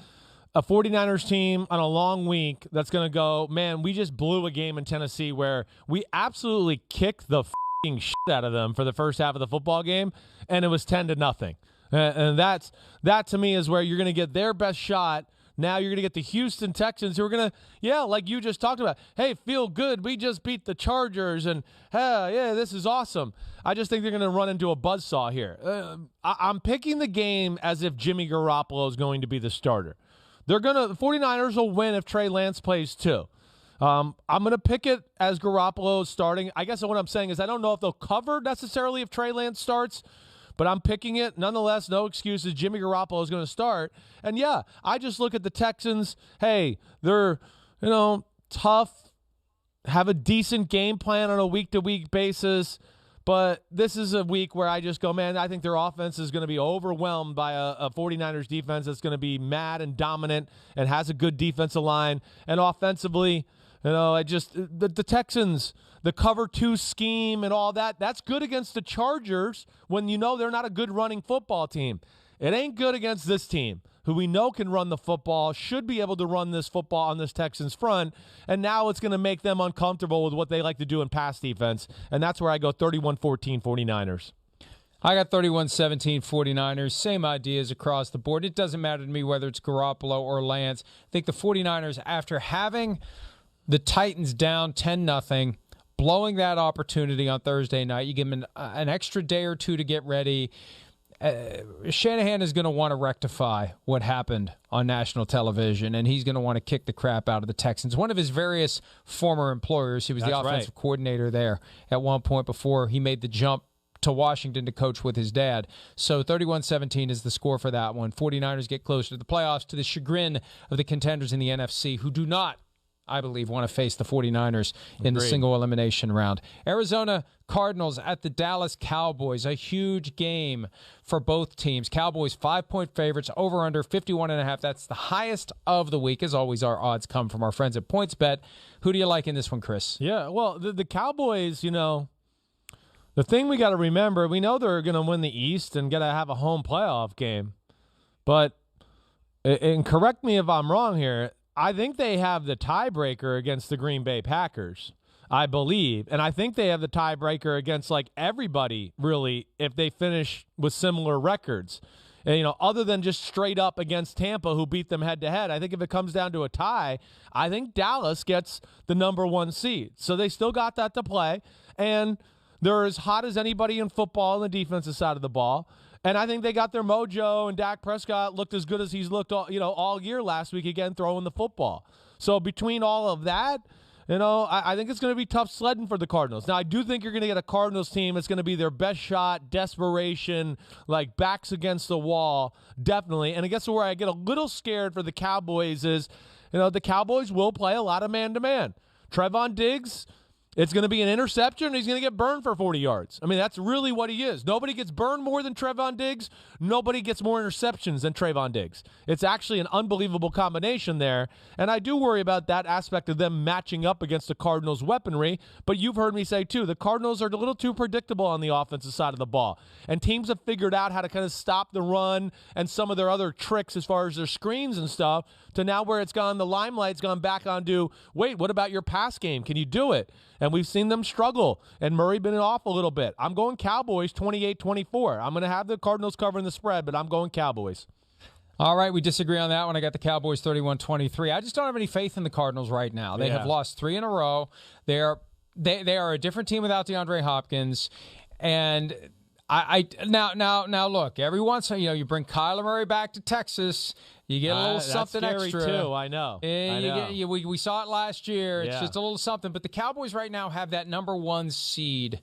[SPEAKER 2] a 49ers team on a long week that's going to go, man, we just blew a game in Tennessee where we absolutely kicked the f***ing shit out of them for the first half of the football game, and it was 10-0. And that to me is where you're going to get their best shot. Now you're going to get the Houston Texans, who are going to, like you just talked about, hey, feel good, we just beat the Chargers, and this is awesome. I just think they're going to run into a buzzsaw here. I'm picking the game as if Jimmy Garoppolo is going to be the starter. The 49ers will win if Trey Lance plays too. I'm going to pick it as Garoppolo starting. I guess what I'm saying is I don't know if they'll cover necessarily if Trey Lance starts, but I'm picking it. Nonetheless, no excuses. Jimmy Garoppolo is going to start. And, I just look at the Texans. Hey, they're, tough, have a decent game plan on a week-to-week basis. But this is a week where I just go, man, I think their offense is going to be overwhelmed by a 49ers defense that's going to be mad and dominant and has a good defensive line. And offensively, the Texans, the cover 2 scheme and all that, that's good against the Chargers when they're not a good running football team. It ain't good against this team, who we know can run the football, should be able to run this football on this Texans front, and now it's going to make them uncomfortable with what they like to do in pass defense, and that's where I go 31-14 49ers.
[SPEAKER 1] I got 31-17 49ers. Same ideas across the board. It doesn't matter to me whether it's Garoppolo or Lance. I think the 49ers, after having the Titans down 10-0, blowing that opportunity on Thursday night, you give them an extra day or two to get ready. Shanahan is going to want to rectify what happened on national television, and he's going to want to kick the crap out of the Texans. One of his various former employers, he was the offensive coordinator there at one point before he made the jump to Washington to coach with his dad. So 31-17 is the score for that one. 49ers get closer to the playoffs, to the chagrin of the contenders in the NFC, who do not, I believe, want to face the 49ers in the single elimination round. Arizona Cardinals at the Dallas Cowboys. A huge game for both teams. Cowboys 5-point favorites, over under 51.5. That's the highest of the week. As always, our odds come from our friends at PointsBet. Who do you like in this one, Chris?
[SPEAKER 2] Yeah, well, the Cowboys, the thing we got to remember, we know they're going to win the East and got to have a home playoff game. But, and correct me if I'm wrong here, I think they have the tiebreaker against the Green Bay Packers, I believe. And I think they have the tiebreaker against, everybody, really, if they finish with similar records. And, other than just straight up against Tampa, who beat them head-to-head. I think if it comes down to a tie, I think Dallas gets the number 1 seed. So they still got that to play. And they're as hot as anybody in football on the defensive side of the ball. And I think they got their mojo, and Dak Prescott looked as good as he's looked all year last week, again, throwing the football. So between all of that, I think it's going to be tough sledding for the Cardinals. Now, I do think you're going to get a Cardinals team. It's going to be their best shot, desperation, like backs against the wall, definitely. And I guess where I get a little scared for the Cowboys is, the Cowboys will play a lot of man-to-man. Trevon Diggs, it's going to be an interception, and he's going to get burned for 40 yards. I mean, that's really what he is. Nobody gets burned more than Trevon Diggs. Nobody gets more interceptions than Trevon Diggs. It's actually an unbelievable combination there, and I do worry about that aspect of them matching up against the Cardinals' weaponry, but you've heard me say, too, the Cardinals are a little too predictable on the offensive side of the ball, and teams have figured out how to kind of stop the run and some of their other tricks as far as their screens and stuff, to now where it's gone, the limelight's gone back onto, wait, what about your pass game? Can you do it? And we've seen them struggle, and Murray been off a little bit. I'm going Cowboys 28-24. I'm going to have the Cardinals covering the spread, but I'm going Cowboys.
[SPEAKER 1] All right, we disagree on that one. I got the Cowboys 31-23. I just don't have any faith in the Cardinals right now. They have lost 3 in a row. They are a different team without DeAndre Hopkins, and now look, every once in a while, you bring Kyler Murray back to Texas, you get a little something extra.
[SPEAKER 2] Too. I know.
[SPEAKER 1] We saw it last year. It's
[SPEAKER 2] Yeah.
[SPEAKER 1] just a little something. But the Cowboys right now have that number 1 seed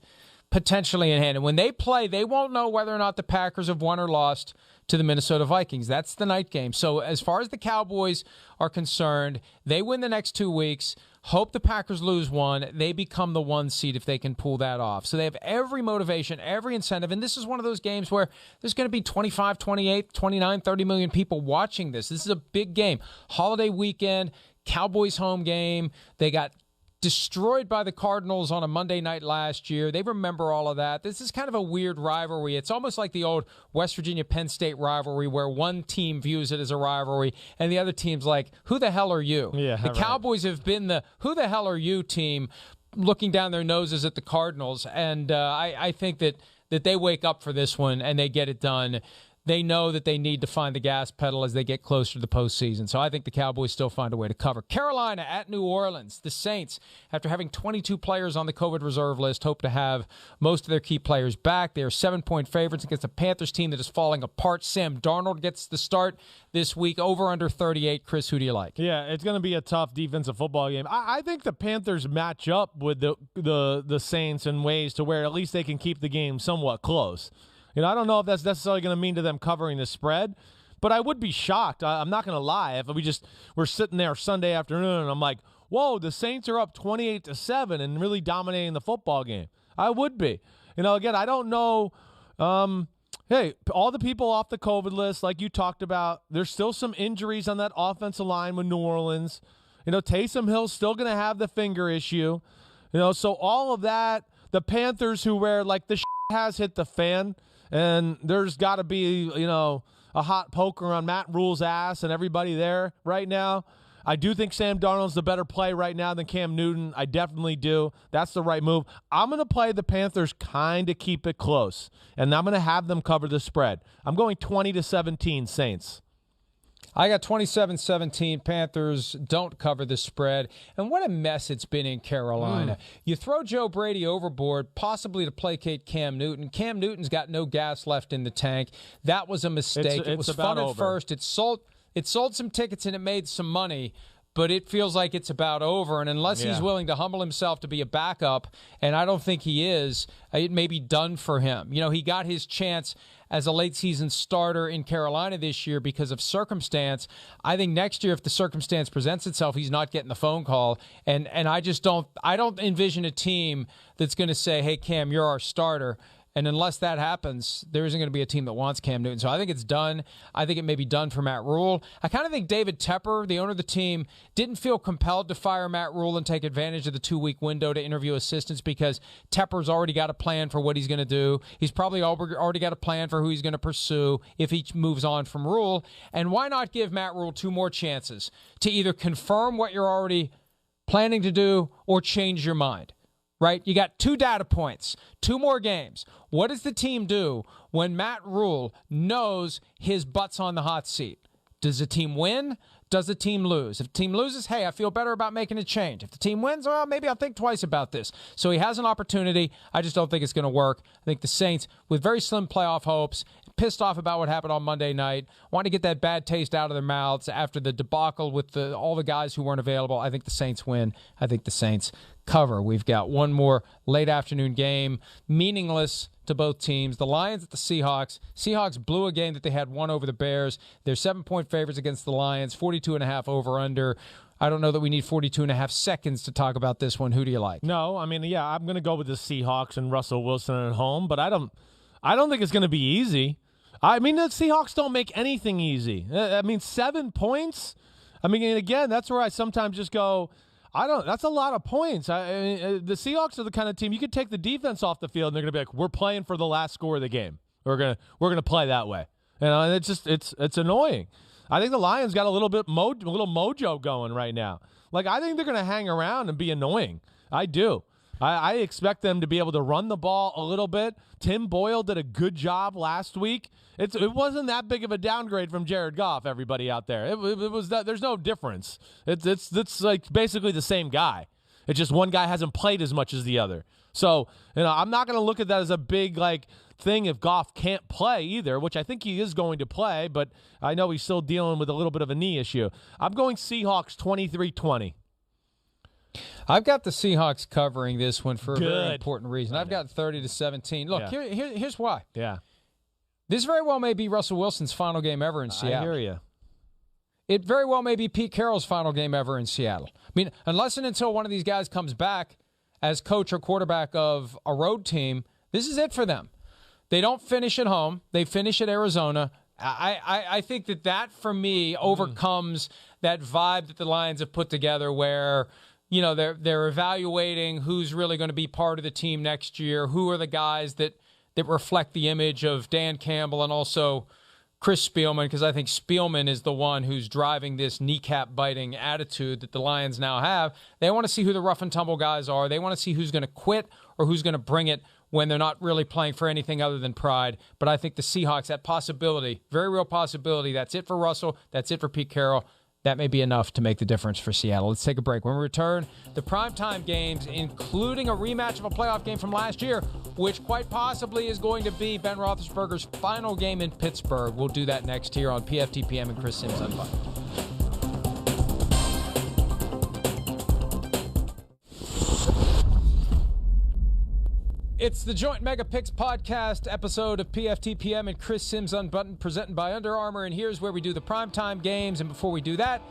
[SPEAKER 1] potentially in hand. And when they play, they won't know whether or not the Packers have won or lost to the Minnesota Vikings. That's the night game. So as far as the Cowboys are concerned, they win the next 2 weeks. Hope the Packers lose one. They become the 1 seed if they can pull that off. So they have every motivation, every incentive. And this is one of those games where there's going to be 25, 28, 29, 30 million people watching this. This is a big game. Holiday weekend, Cowboys home game. They got destroyed by the Cardinals on a Monday night last year. They remember all of that. This is kind of a weird rivalry. It's almost like the old West Virginia-Penn State rivalry where one team views it as a rivalry and the other team's like, who the hell are you?
[SPEAKER 2] Yeah,
[SPEAKER 1] the Cowboys have been the who the hell are you team looking down their noses at the Cardinals. And I think that they wake up for this one and they get it done. They know that they need to find the gas pedal as they get closer to the postseason. So I think the Cowboys still find a way to cover. Carolina at New Orleans. The Saints, after having 22 players on the COVID reserve list, hope to have most of their key players back. They are 7-point favorites against a Panthers team that is falling apart. Sam Darnold gets the start this week, over under 38. Chris, who do you like?
[SPEAKER 2] Yeah, it's going to be a tough defensive football game. I think the Panthers match up with the Saints in ways to where at least they can keep the game somewhat close. I don't know if that's necessarily going to mean to them covering the spread, but I would be shocked. I'm not going to lie. If we're sitting there Sunday afternoon and I'm like, whoa, the Saints are up 28-7 and really dominating the football game. I would be. Again, I don't know. Hey, all the people off the COVID list, like you talked about, there's still some injuries on that offensive line with New Orleans. Taysom Hill's still going to have the finger issue. So all of that, the Panthers where like the has hit the fan. And there's got to be, a hot poker on Matt Rule's ass and everybody there right now. I do think Sam Darnold's the better play right now than Cam Newton. I definitely do. That's the right move. I'm going to play the Panthers kind of keep it close, and I'm going to have them cover the spread. I'm going 20-17 Saints.
[SPEAKER 1] I got 27-17. Panthers don't cover the spread. And what a mess it's been in Carolina. You throw Joe Brady overboard, possibly to placate Cam Newton. Cam Newton's got no gas left in the tank. That was a mistake. It was fun at first. It sold some tickets and it made some money, but it feels like it's about over. And unless he's willing to humble himself to be a backup, and I don't think he is, it may be done for him. He got his chance as a late-season starter in Carolina this year because of circumstance. I think next year, if the circumstance presents itself, he's not getting the phone call. And I just don't envision a team that's going to say, hey, Cam, you're our starter. And unless that happens, there isn't going to be a team that wants Cam Newton. So I think it's done. I think it may be done for Matt Rule. I kind of think David Tepper, the owner of the team, didn't feel compelled to fire Matt Rule and take advantage of the 2-week window to interview assistants because Tepper's already got a plan for what he's going to do. He's probably already got a plan for who he's going to pursue if he moves on from Rule. And why not give Matt Rule 2 more chances to either confirm what you're already planning to do or change your mind? Right? You got 2 data points, 2 more games. What does the team do when Matt Rule knows his butt's on the hot seat? Does the team win? does the team lose? If the team loses, hey, I feel better about making a change. If the team wins, well, maybe I'll think twice about this. So he has an opportunity. I just don't think it's going to work. I think the Saints, with very slim playoff hopes, pissed off about what happened on Monday night, want to get that bad taste out of their mouths after the debacle with all the guys who weren't available. I think the Saints win. I think the Saints cover. We've got one more late afternoon game, meaningless to both teams. The Lions at the Seahawks. Seahawks blew a game that they had won over the Bears. They're 7-point favorites against the Lions, 42.5 over-under. I don't know that we need 42.5 seconds to talk about this one. Who do you like?
[SPEAKER 2] No, I mean, yeah, I'm going to go with the Seahawks and Russell Wilson at home, but I don't think it's going to be easy. I mean, the Seahawks don't make anything easy. I mean, 7 points? I mean, again, that's where I sometimes just go, that's a lot of points. I mean, the Seahawks are the kind of team, you could take the defense off the field and they're going to be like, we're playing for the last score of the game. We're going to play that way. You know, and it's annoying. I think the Lions got a little mojo going right now. Like, I think they're going to hang around and be annoying. I do. I expect them to be able to run the ball a little bit. Tim Boyle did a good job last week. It wasn't that big of a downgrade from Jared Goff, everybody out there. It was that there's no difference. It's like basically the same guy. It's just one guy hasn't played as much as the other. So, you know, I'm not going to look at that as a big thing if Goff can't play either, which I think he is going to play, but I know he's still dealing with a little bit of a knee issue. I'm going Seahawks 23-20.
[SPEAKER 1] I've got the Seahawks covering this one for a very important reason. I've got 30-17. Look, here's why.
[SPEAKER 2] Yeah.
[SPEAKER 1] This very well may be Russell Wilson's final game ever in Seattle.
[SPEAKER 2] I hear you.
[SPEAKER 1] It very well may be Pete Carroll's final game ever in Seattle. I mean, unless and until one of these guys comes back as coach or quarterback of a road team, this is it for them. They don't finish at home. They finish at Arizona. I think that for me overcomes that vibe that the Lions have put together where, you know, they're evaluating who's really going to be part of the team next year, who are the guys that reflect the image of Dan Campbell and also Chris Spielman, because I think Spielman is the one who's driving this kneecap-biting attitude that the Lions now have. They want to see who the rough-and-tumble guys are. They want to see who's going to quit or who's going to bring it when they're not really playing for anything other than pride. But I think the Seahawks, that possibility, very real possibility, that's it for Russell, that's it for Pete Carroll. That may be enough to make the difference for Seattle. Let's take a break. When we return, the primetime games, including a rematch of a playoff game from last year, which quite possibly is going to be Ben Roethlisberger's final game in Pittsburgh. We'll do that next here on PFTPM and Chris Simms Unbuttoned. It's the Joint Mega Picks podcast episode of PFTPM and Chris Simms Unbuttoned, presented by Under Armour. And here's where we do the primetime games. And before we do that,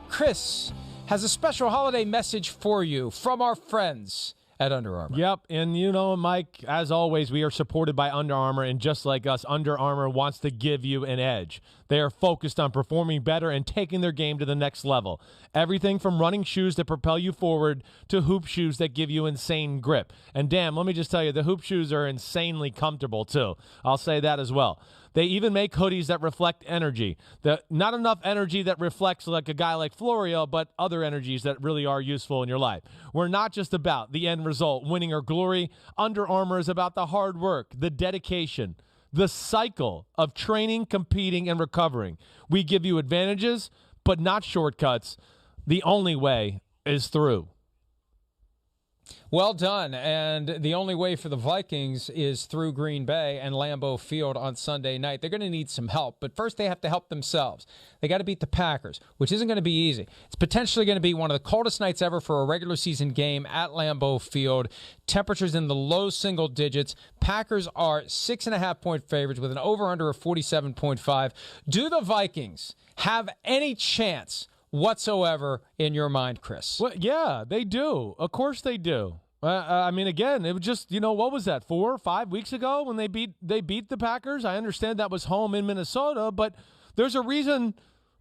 [SPEAKER 1] Chris has a special holiday message for you from our friends at Under Armour.
[SPEAKER 2] Yep, and you know, Mike, as always, we are supported by Under Armour, and just like us, Under Armour wants to give you an edge. They are focused on performing better and taking their game to the next level. Everything from running shoes that propel you forward to hoop shoes that give you insane grip. And damn, let me just tell you, the hoop shoes are insanely comfortable too. I'll say that as well. They even make hoodies that reflect energy. Not enough energy that reflects like a guy like Florio, but other energies that really are useful in your life. We're not just about the end result, winning or glory. Under Armour is about the hard work, the dedication, the cycle of training, competing, and recovering. We give you advantages, but not shortcuts. The only way is through.
[SPEAKER 1] Well done. And the only way for the Vikings is through Green Bay and Lambeau Field on Sunday night. They're going to need some help, but first they have to help themselves. They got to beat the Packers, which isn't going to be easy. It's potentially going to be one of the coldest nights ever for a regular season game at Lambeau Field. Temperatures in the low single digits. Packers are 6.5-point favorites with an over-under of 47.5. Do the Vikings have any chance whatsoever in your mind, Chris?
[SPEAKER 2] Well, yeah, they do. Of course they do. I mean, again, it was just, you know, what was that, 4 or 5 weeks ago when they beat the Packers? I understand that was home in Minnesota, but there's a reason,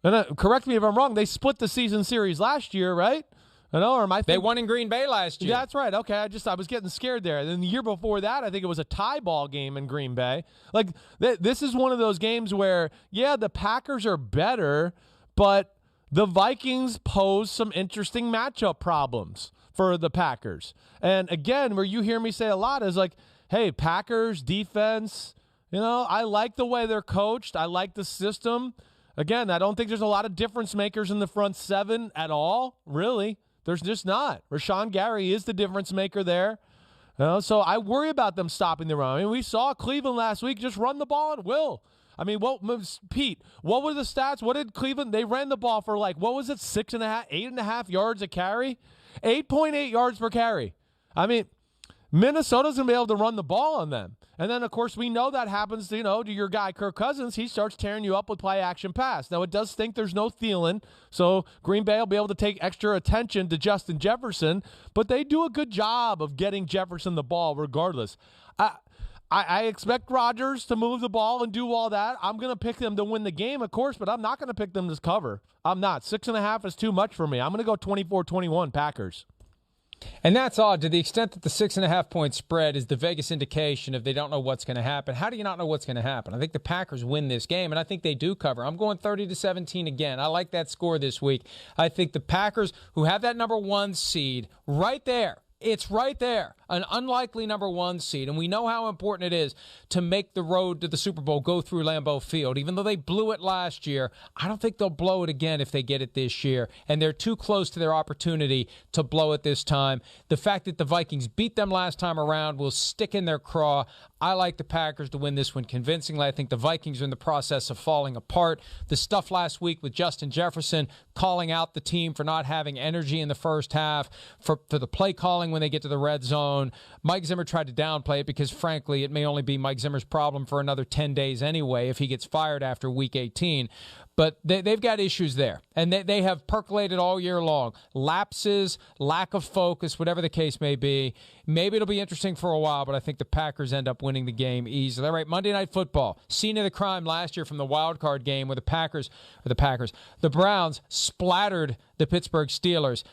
[SPEAKER 2] and correct me if I'm wrong, they split the season series last year, right? I know, or am I
[SPEAKER 1] they won in Green Bay last year.
[SPEAKER 2] Yeah, that's right. Okay, I was getting scared there. And then the year before that, I think it was a tie ball game in Green Bay. Like, this is one of those games where, yeah, the Packers are better, but the Vikings pose some interesting matchup problems for the Packers. And again, where you hear me say a lot is like, hey, Packers defense, you know, I like the way they're coached. I like the system. Again, I don't think there's a lot of difference makers in the front seven at all, really. There's just not. Rashawn Gary is the difference maker there. So I worry about them stopping the run. I mean, we saw Cleveland last week just run the ball at will. I mean, Pete, what were the stats? What did Cleveland? They ran the ball for what was it, 6.5, 8.5 yards a carry? 8.8 yards per carry. I mean, Minnesota's going to be able to run the ball on them. And then, of course, we know that happens, to your guy Kirk Cousins. He starts tearing you up with play-action pass. Now, it does stink there's no Thielen, so Green Bay will be able to take extra attention to Justin Jefferson, but they do a good job of getting Jefferson the ball regardless. I expect Rodgers to move the ball and do all that. I'm going to pick them to win the game, of course, but I'm not going to pick them to cover. I'm not. 6.5 is too much for me. I'm going to go 24-21 Packers.
[SPEAKER 1] And that's odd to the extent that the 6.5-point spread is the Vegas indication of they don't know what's going to happen. How do you not know what's going to happen? I think the Packers win this game, and I think they do cover. I'm going 30-17 again. I like that score this week. I think the Packers, who have that number 1 seed right there, it's right there, an unlikely number 1 seed, and we know how important it is to make the road to the Super Bowl go through Lambeau Field. Even though they blew it last year, I don't think they'll blow it again if they get it this year, and they're too close to their opportunity to blow it this time. The fact that the Vikings beat them last time around will stick in their craw. I like the Packers to win this one convincingly. I think the Vikings are in the process of falling apart. The stuff last week with Justin Jefferson calling out the team for not having energy in the first half, for the play calling when they get to the red zone. Mike Zimmer tried to downplay it because, frankly, it may only be Mike Zimmer's problem for another 10 days anyway if he gets fired after Week 18. But they've got issues there, and they have percolated all year long. Lapses, lack of focus, whatever the case may be. Maybe it'll be interesting for a while, but I think the Packers end up winning the game easily. All right, Monday Night Football. Scene of the crime last year from the wild card game where the Browns splattered the Pittsburgh Steelers.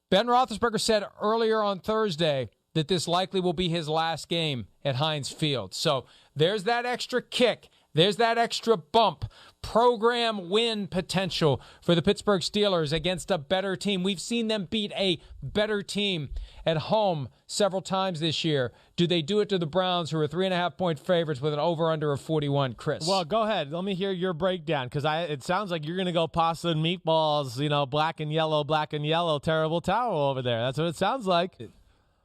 [SPEAKER 1] Ben Roethlisberger said earlier on Thursday that this likely will be his last game at Heinz Field. So there's that extra kick. There's that extra bump. Program win potential for the Pittsburgh Steelers against a better team. We've seen them beat a better team at home several times this year. Do they do it to the Browns, who are 3.5-point favorites with an over-under of 41, Chris?
[SPEAKER 2] Well, go ahead. Let me hear your breakdown, because it sounds like you're going to go pasta and meatballs, black and yellow, terrible towel over there. That's what it sounds like.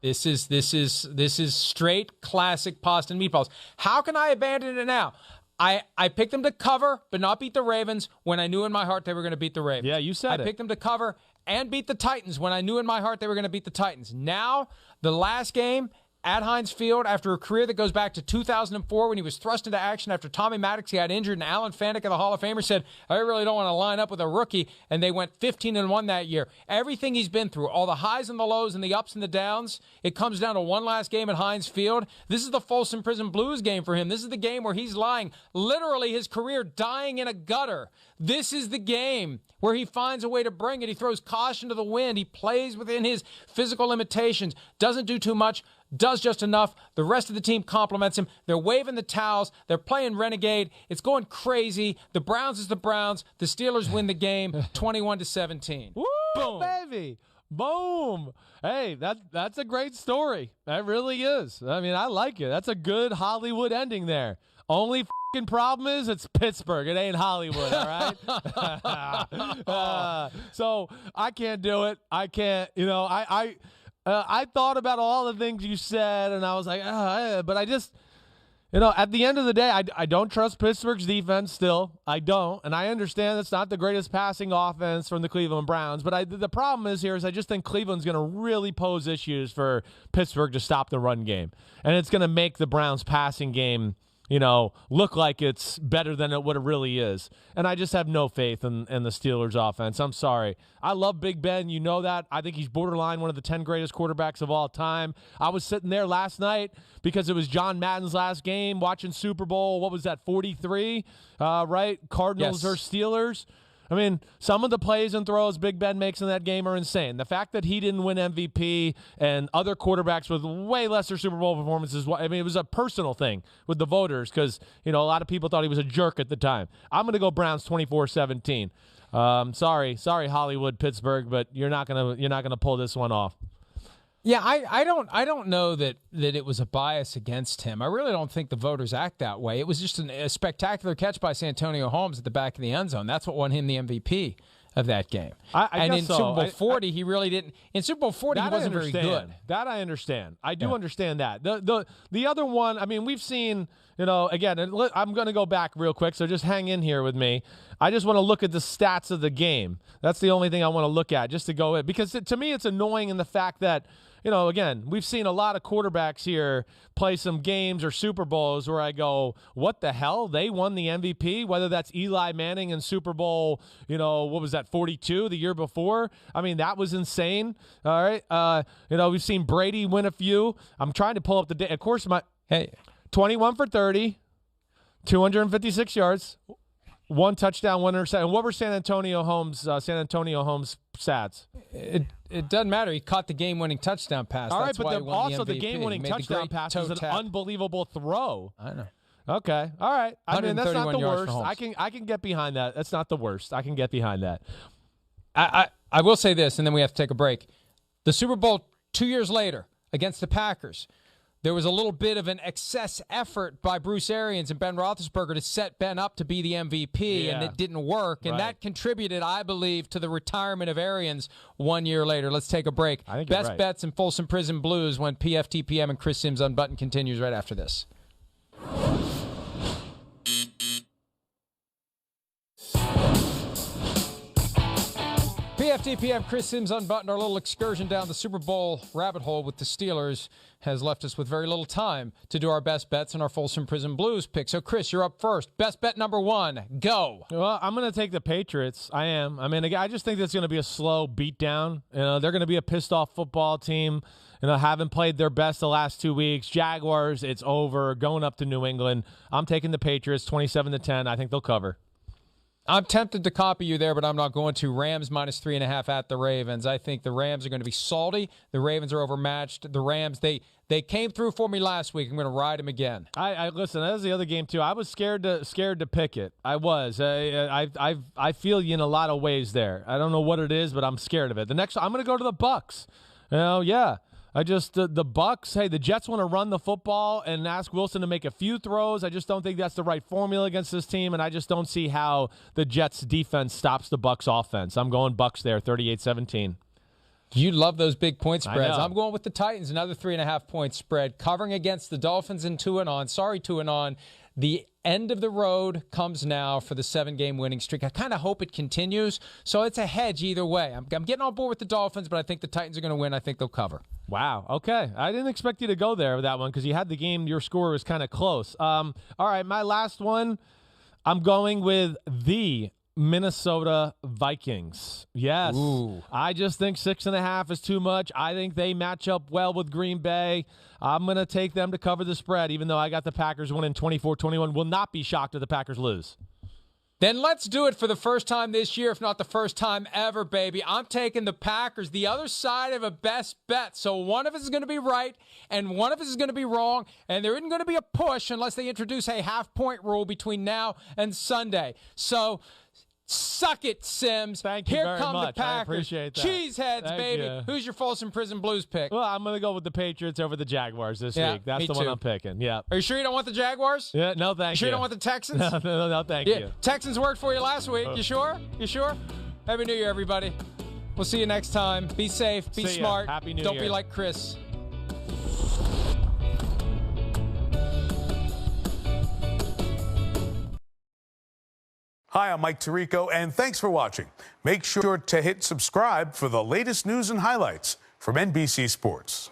[SPEAKER 1] This is straight classic pasta and meatballs. How can I abandon it now? I picked them to cover, but not beat the Ravens when I knew in my heart they were going to beat the Ravens.
[SPEAKER 2] Yeah, you said
[SPEAKER 1] I picked them to cover and beat the Titans when I knew in my heart they were going to beat the Titans. Now, the last game at Heinz Field, after a career that goes back to 2004 when he was thrust into action after Tommy Maddox got injured, and Alan Faneca, the Hall of Famer, said, I really don't want to line up with a rookie, and they went 15-1 that year. Everything he's been through, all the highs and the lows and the ups and the downs, it comes down to one last game at Heinz Field. This is the Folsom Prison Blues game for him. This is the game where he's lying, literally his career dying in a gutter. This is the game where he finds a way to bring it. He throws caution to the wind. He plays within his physical limitations, doesn't do too much, does just enough. The rest of the team compliments him. They're waving the towels. They're playing Renegade. It's going crazy. The Browns is the Browns. The Steelers win the game 21-17.
[SPEAKER 2] Woo, boom, baby. Boom. Hey, that's a great story. That really is. I mean, I like it. That's a good Hollywood ending there. Only f***ing problem is it's Pittsburgh. It ain't Hollywood, all right? So I can't do it. I can't, I thought about all the things you said, and I was like, but I just, at the end of the day, I don't trust Pittsburgh's defense still. I don't, and I understand it's not the greatest passing offense from the Cleveland Browns, but the problem is I just think Cleveland's going to really pose issues for Pittsburgh to stop the run game, and it's going to make the Browns' passing game look like it's better than what it really is. And I just have no faith in the Steelers offense. I'm sorry. I love Big Ben. You know that. I think he's borderline one of the 10 greatest quarterbacks of all time. I was sitting there last night because it was John Madden's last game, watching Super Bowl, what was that, 43, right? Cardinals
[SPEAKER 1] Yes.
[SPEAKER 2] or Steelers. I mean, some of the plays and throws Big Ben makes in that game are insane. The fact that he didn't win MVP and other quarterbacks with way lesser Super Bowl performances, it was a personal thing with the voters because, a lot of people thought he was a jerk at the time. I'm going to go Browns 24-17. Sorry, Hollywood, Pittsburgh, but you're not gonna pull this one off.
[SPEAKER 1] Yeah, I don't know that it was a bias against him. I really don't think the voters act that way. It was just a spectacular catch by Santonio Holmes at the back of the end zone. That's what won him the MVP of that game.
[SPEAKER 2] I guess
[SPEAKER 1] in
[SPEAKER 2] so.
[SPEAKER 1] Super Bowl 40, he really didn't. In Super Bowl 40, he wasn't very good.
[SPEAKER 2] That I understand. I do understand that. The other one, I mean, we've seen, again, I'm going to go back real quick, so just hang in here with me. I just want to look at the stats of the game. That's the only thing I want to look at, just to go in. Because to me, it's annoying in the fact that, again, we've seen a lot of quarterbacks here play some games or Super Bowls where I go, what the hell? They won the MVP, whether that's Eli Manning in Super Bowl, what was that, 42 the year before? I mean, that was insane. All right. We've seen Brady win a few. I'm trying to pull up the day. Of course, 21 for 30, 256 yards, 1 touchdown, 1 interception. And what were San Antonio Holmes' stats?
[SPEAKER 1] It doesn't matter. He caught the game-winning touchdown pass.
[SPEAKER 2] All right,
[SPEAKER 1] That's
[SPEAKER 2] but
[SPEAKER 1] why
[SPEAKER 2] the game-winning touchdown pass was an unbelievable throw.
[SPEAKER 1] I know.
[SPEAKER 2] Okay, all right. I mean, that's not the worst.
[SPEAKER 1] I
[SPEAKER 2] can get behind that. That's not the worst. I can get behind that.
[SPEAKER 1] I will say this, and then we have to take a break. The Super Bowl 2 years later against the Packers, there was a little bit of an excess effort by Bruce Arians and Ben Roethlisberger to set Ben up to be the MVP, and it didn't work. And that contributed, I believe, to the retirement of Arians 1 year later. Let's take a break. Best bets in Folsom Prison Blues when PFTPM and Chris Simms Unbuttoned continues right after this. PFTPM, Chris Simms Unbuttoned. Our little excursion down the Super Bowl rabbit hole with the Steelers has left us with very little time to do our best bets and our Folsom Prison Blues pick. So, Chris, you're up first. Best bet number 1, go.
[SPEAKER 2] Well, I'm going to take the Patriots. I am. I mean, I just think that's going to be a slow beatdown. They're going to be a pissed-off football team. Haven't played their best the last 2 weeks. Jaguars, it's over. Going up to New England. I'm taking the Patriots 27-10. I think they'll cover.
[SPEAKER 1] I'm tempted to copy you there, but I'm not going to. Rams minus 3.5 at the Ravens. I think the Rams are going to be salty. The Ravens are overmatched. The Rams, they came through for me last week. I'm going to ride them again.
[SPEAKER 2] I listen. That was the other game too. I was scared to pick it. I was. I feel you in a lot of ways there. I don't know what it is, but I'm scared of it. The next, I'm going to go to the Bucs. The Bucs, hey, the Jets want to run the football and ask Wilson to make a few throws. I just don't think that's the right formula against this team, and I just don't see how the Jets' defense stops the Bucs' offense. I'm going Bucs there, 38-17.
[SPEAKER 1] You love those big point spreads. I'm going with the Titans, another 3.5-point spread, covering against the Dolphins in 2-and-on. Sorry, 2-and-on. The end of the road comes now for the 7-game winning streak. I kind of hope it continues, so it's a hedge either way. I'm getting on board with the Dolphins, but I think the Titans are going to win. I think they'll cover.
[SPEAKER 2] Wow. Okay. I didn't expect you to go there with that one because you had the game. Your score was kind of close. All right. My last one, I'm going with the Minnesota Vikings. Yes.
[SPEAKER 1] Ooh.
[SPEAKER 2] I just think 6.5 is too much. I think they match up well with Green Bay. I'm going to take them to cover the spread, even though I got the Packers winning 24-21. Will not be shocked if the Packers lose.
[SPEAKER 1] Then let's do it for the first time this year, if not the first time ever, baby. I'm taking the Packers, the other side of a best bet. So one of us is going to be right, and one of us is going to be wrong, and there isn't going to be a push unless they introduce a half-point rule between now and Sunday. So suck it, Simms.
[SPEAKER 2] Thank you very much.
[SPEAKER 1] The Packers.
[SPEAKER 2] I appreciate that.
[SPEAKER 1] Cheeseheads,
[SPEAKER 2] Thank
[SPEAKER 1] baby.
[SPEAKER 2] you.
[SPEAKER 1] Who's your Folsom Prison Blues pick?
[SPEAKER 2] Well, I'm going to go with the Patriots over the Jaguars this week. That's the one I'm picking. Yeah.
[SPEAKER 1] Are you sure you don't want the Jaguars?
[SPEAKER 2] Yeah. No, thank you.
[SPEAKER 1] Sure you don't want the Texans?
[SPEAKER 2] No, thank you.
[SPEAKER 1] Texans worked for you last week. You sure? You sure? Happy New Year, everybody. We'll see you next time. Be safe. Be smart.
[SPEAKER 2] Happy New
[SPEAKER 1] Year.
[SPEAKER 2] Don't
[SPEAKER 1] be like Chris.
[SPEAKER 3] Hi, I'm Mike Tirico, and thanks for watching. Make sure to hit subscribe for the latest news and highlights from NBC Sports.